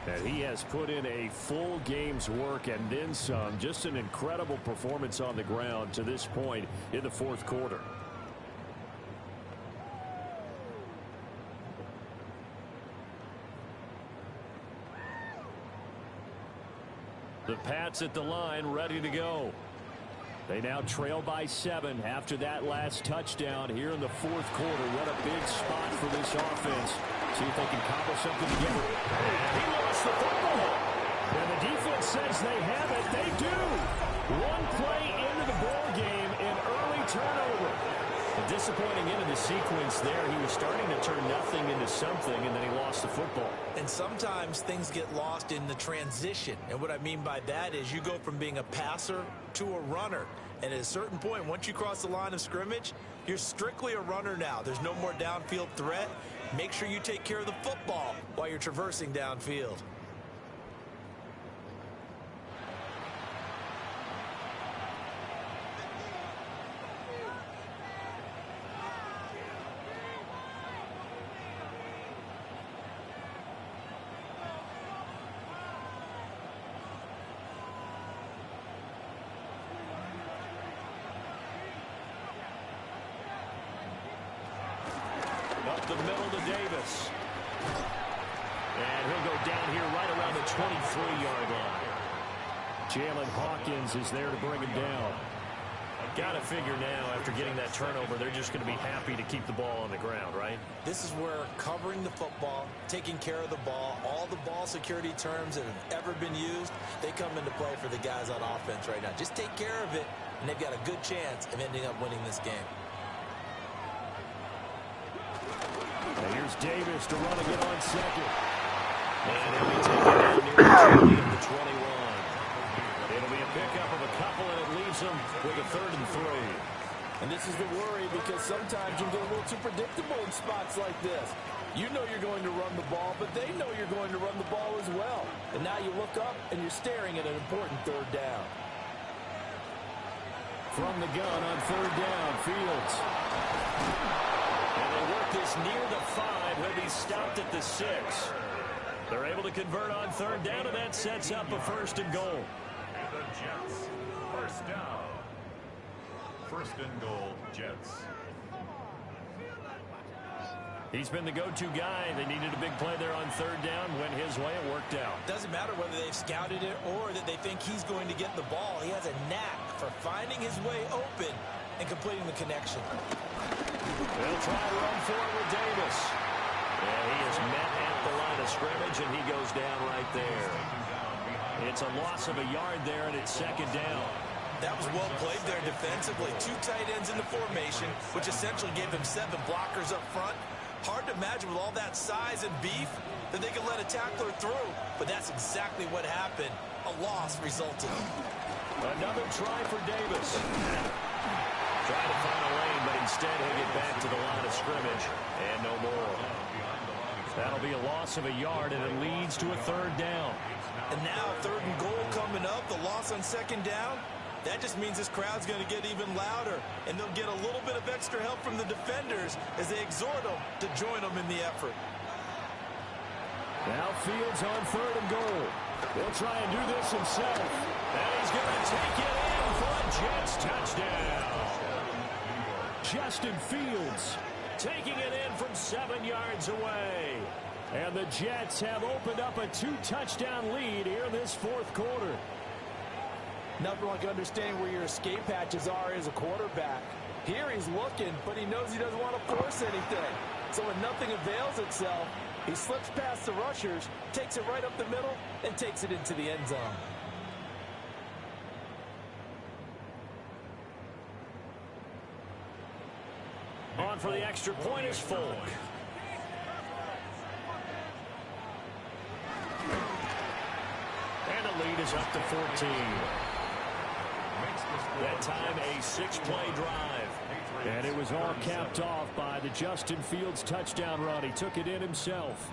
And he has put in a full game's work and then some. Just an incredible performance on the ground to this point in the 4th quarter. The Pats at the line, ready to go. They now trail by 7 after that last touchdown here in the 4th quarter. What a big spot for this offense. See if they can cobble something together.
He lost the football.
And the defense says they have it. They do. One play into the ball game, an early turnover.
A disappointing end of the sequence there. He was starting to turn nothing into something, and then he lost the football.
And sometimes things get lost in the transition. And what I mean by that is you go from being a passer to a runner. And at a certain point, once you cross the line of scrimmage, you're strictly a runner now. There's no more downfield threat. Make sure you take care of the football while you're traversing downfield.
the middle to Davis. And he'll go down here right around the 23-yard line. Jalen Hawkins is there to bring him down.
Got to figure now, after getting that turnover, they're just going to be happy to keep the ball on the ground, right?
This is where covering the football, taking care of the ball, all the ball security terms that have ever been used, they come into play for the guys on offense right now. Just take care of it, and they've got a good chance of ending up winning this game.
And here's Davis to run again on second. And he'll be taken down near the 20 of the 21. It'll be a pickup of a couple, and it leaves them with a 3rd and 3.
And this is the worry, because sometimes you get a little too predictable in spots like this. You know you're going to run the ball, but they know you're going to run the ball as well. And now you look up, and you're staring at an important 3rd down.
From the gun on 3rd down, Fields. And they work this near the 5. He'll be stopped at the 6. They're able to convert on 3rd down, and that sets up a 1st and goal.
The Jets, 1st down. 1st and goal, Jets.
He's been the go-to guy. They needed a big play there on 3rd down. Went his way. It worked out.
Doesn't matter whether they've scouted it or that they think he's going to get the ball. He has a knack for finding his way open and completing the connection.
They'll try to run for it with Davis. And he is met at the line of scrimmage, and he goes down right there. It's a loss of a yard there, and it's 2nd down.
That was well played there defensively. 2 tight ends in the formation, which essentially gave them 7 blockers up front. Hard to imagine with all that size and beef that they could let a tackler through, but that's exactly what happened. A loss resulted.
Another try for Davis. Try to find a lane, but instead he'll get back to the line of scrimmage, and no more. That'll be a loss of a yard, and it leads to a 3rd down.
And now 3rd and goal coming up, the loss on 2nd down. That just means this crowd's going to get even louder, and they'll get a little bit of extra help from the defenders as they exhort them to join them in the effort.
Now Fields on 3rd and goal. He'll try and do this himself. And he's going to take it in for a Jets touchdown. Justin Fields taking it in from 7 yards away. And the Jets have opened up a 2-touchdown lead here in this 4th quarter.
Nothing like understanding where your escape hatches are as a quarterback. Here he's looking, but he knows he doesn't want to force anything. So when nothing avails itself, he slips past the rushers, takes it right up the middle, and takes it into the end zone.
On for the extra point is Folk. And the lead is up to 14. That time a 6-play drive. And it was all capped off by the Justin Fields touchdown run. He took it in himself.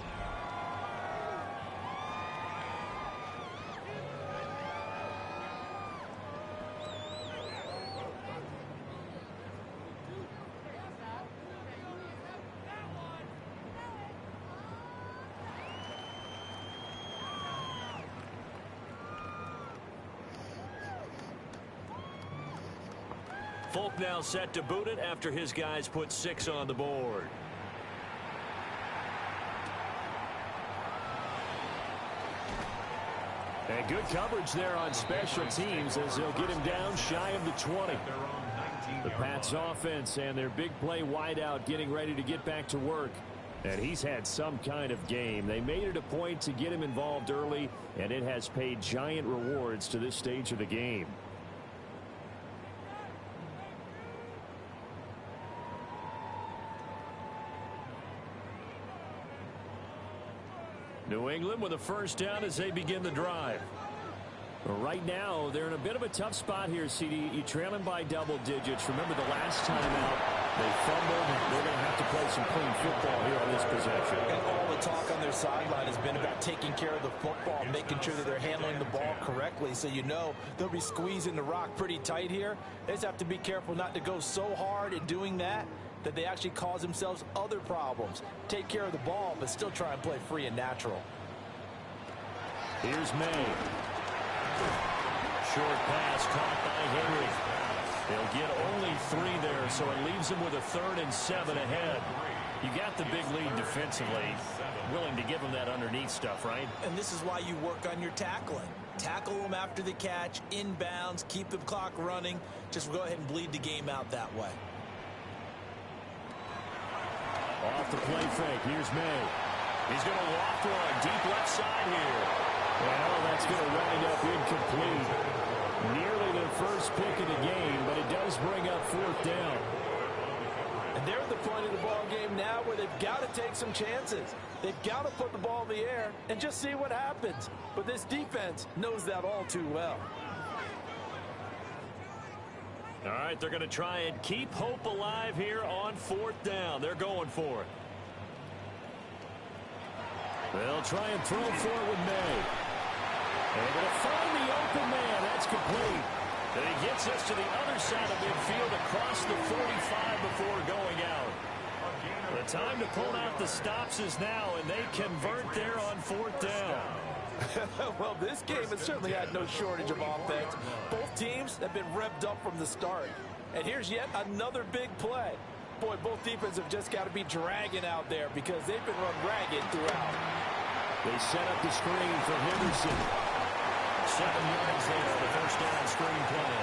Folk now set to boot it after his guys put 6 on the board. And good coverage there on special teams as they'll get him down shy of the 20. The Pats offense and their big play wideout getting ready to get back to work. And he's had some kind of game. They made it a point to get him involved early, and it has paid giant rewards to this stage of the game. New England with a 1st down as they begin the drive. Right now, they're in a bit of a tough spot here, CD. You trail them by double digits. Remember the last time out, they fumbled. They're going to have to play some clean football here on this possession.
And all the talk on their sideline has been about taking care of the football, making sure that they're handling the ball correctly. So you know they'll be squeezing the rock pretty tight here. They just have to be careful not to go so hard in doing that they actually cause themselves other problems. Take care of the ball, but still try and play free and natural.
Here's May. Short pass caught by Henry. They'll get only 3 there, so it leaves them with a 3rd and 7 ahead.
You got the big lead defensively, willing to give them that underneath stuff, right?
And this is why you work on your tackling. Tackle them after the catch, inbounds, keep the clock running. Just go ahead and bleed the game out that way.
Off the play fake. Here's May. He's going to loft one deep left side here. Well, that's going to wind up incomplete. Nearly their first pick of the game, but it does bring up fourth down.
And they're at the point of the ball game now where they've got to take some chances. They've got to put the ball in the air and just see what happens. But this defense knows that all too well.
All right, they're going to try and keep hope alive here on fourth down. They're going for it.
They'll try and throw for it with May. They're going to find the open man. That's complete. And he gets us to the other side of midfield across the 45 before going out. The time to pull out the stops is now, and they convert there on fourth down.
Well, this game has certainly had no shortage of offense. Both teams have been revved up from the start. And here's yet another big play. Boy, both defenses have just got to be dragging out there because they've been run ragged throughout.
They set up the screen for Henderson.
7 yards there on the first down screen play.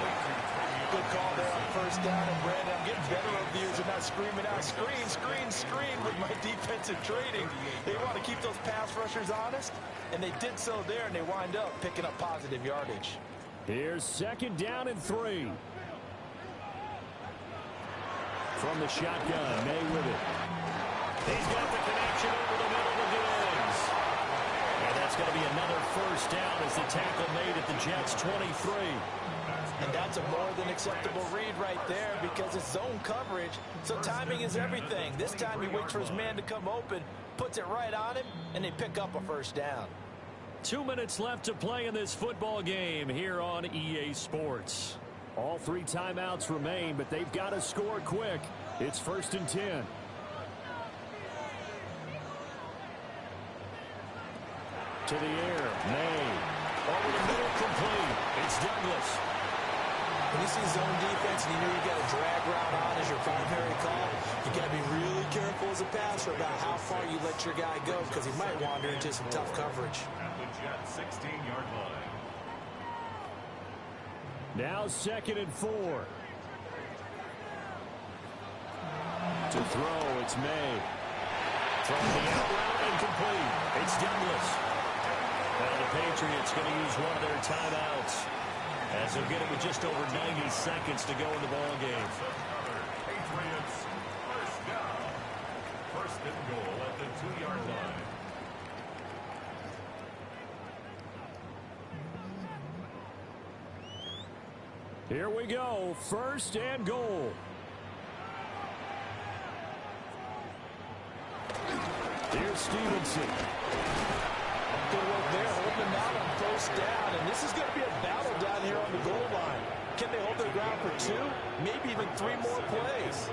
Good call there on first down. And Brandon, I'm getting better over the years of not screaming out, screen, screen, screen with my defensive training. They want to keep those pass rushers honest, and they did so there, and they wind up picking up positive yardage.
Here's second down and 3. From the shotgun, May with it.
He's got the connection over the middle of Diggs. And that's going to be another first down as the tackle made at the Jets' 23.
And that's a more than acceptable read right there because it's zone coverage, so timing is everything. This time he waits for his man to come open, puts it right on him, and they pick up a first down.
2 minutes left to play in this football game here on EA Sports. All 3 timeouts remain, but they've got to score quick. It's 1st and 10. To the air, May. Over the middle, complete. It's Douglas.
When you see zone defense and you know you got a drag route on as your primary call, you got to be really careful as a passer about how far you let your guy go because he might wander into some tough coverage.
At the Jets' 16-yard line.
Now 2nd and 4. To throw, it's May. From the out route, incomplete. It's Douglas. Now the Patriots going to use one of their timeouts, as they'll get it with just over 90 seconds to go in the ball game.
Patriots, first down. 1st and goal at the 2-yard line.
Here we go. 1st and goal. Here's Stevenson.
Good work there, holding them out on first down. And this is going to be a battle down here on the goal line. Can they hold their ground for 2, maybe even 3 more plays?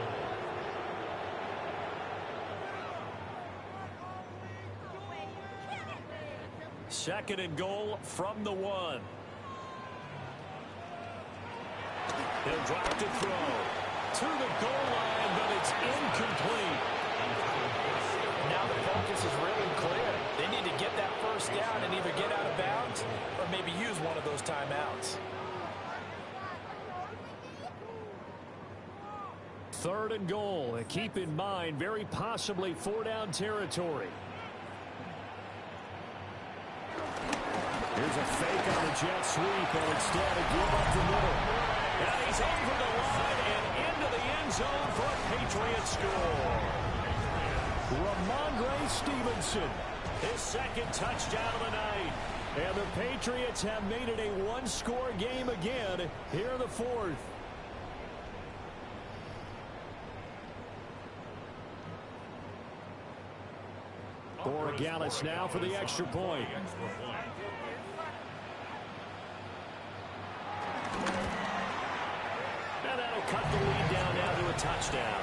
Second and goal from the 1. He'll drop to throw. To the goal line, but it's incomplete.
Now the focus is really clear. They need to get that first down and either get out of bounds or maybe use one of those timeouts.
3rd and goal. And keep in mind, very possibly 4-down territory. Here's a fake on the jet sweep, and instead a give up the middle. And he's over the line and into the end zone for a Patriots score. Ramondre Stevenson, his 2nd touchdown of the night. And the Patriots have made it a 1-score game again here in the 4th. Borregales now for the extra point. And that'll cut the lead down now to a touchdown.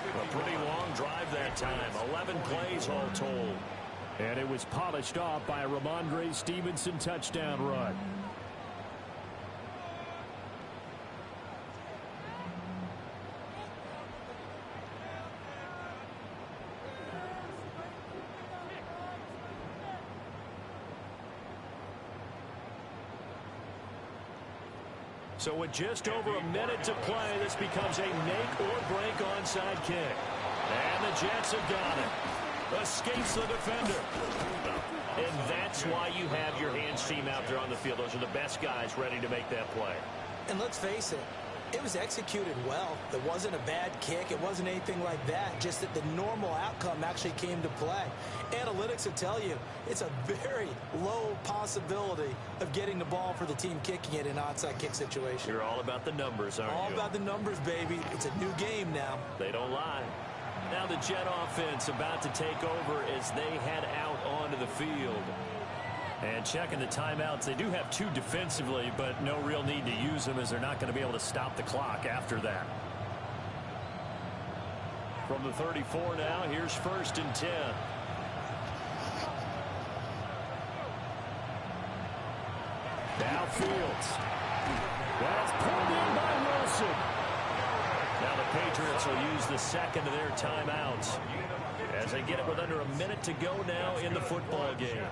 A pretty long drive that time. 11 plays all told. And it was polished off by a Ramondre Stevenson touchdown run.
So with just over a minute to play, this becomes a make-or-break onside kick. And the Jets have got it. Escapes the defender. And that's why you have your hands team out there on the field. Those are the best guys ready to make that play.
And let's face it, it was executed well. It wasn't a bad kick. It wasn't anything like that. Just that the normal outcome actually came to play. Analytics will tell you it's a very low possibility of getting the ball for the team kicking it in an onside kick situation.
You're all about the numbers, aren't you?
All about the numbers, baby. It's a new game now.
They don't lie. Now the Jet offense about to take over as they head out onto the field. And checking the timeouts, they do have 2 defensively, but no real need to use them as they're not going to be able to stop the clock after that. From the 34 now, here's 1st and 10. Downfield. That's pulled in by Wilson. Now the Patriots will use the second of their timeouts as they get it with under a minute to go now in the football game.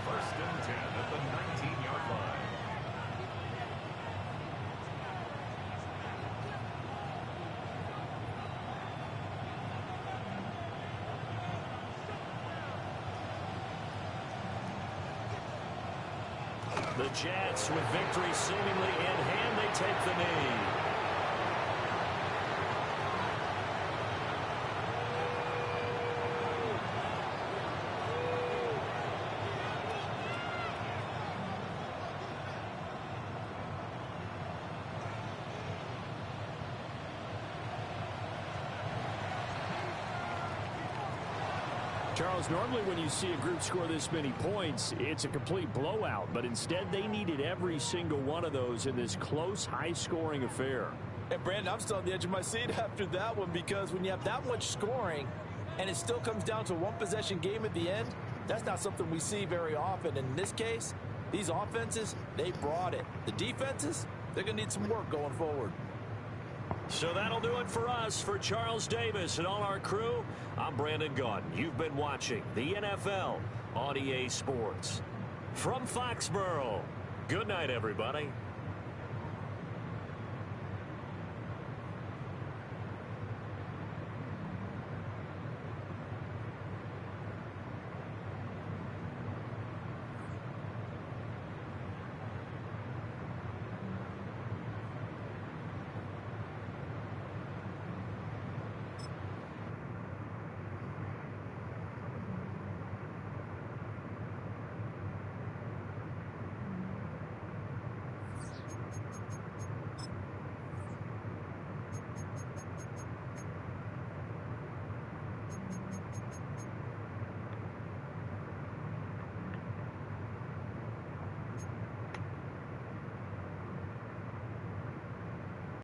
First and 10 at the 19-yard line.
The Jets with victory seemingly in hand, they take the knee.
Charles, normally when you see a group score this many points, it's a complete blowout. But instead, they needed every single one of those in this close, high-scoring affair.
And, Brandon, I'm still on the edge of my seat after that one because when you have that much scoring and it still comes down to a one-possession game at the end, that's not something we see very often. In this case, these offenses, they brought it. The defenses, they're going to need some work going forward.
So that'll do it for us. For Charles Davis and all our crew, I'm Brandon Gaudin. You've been watching the NFL on EA Sports. From Foxborough, good night, everybody.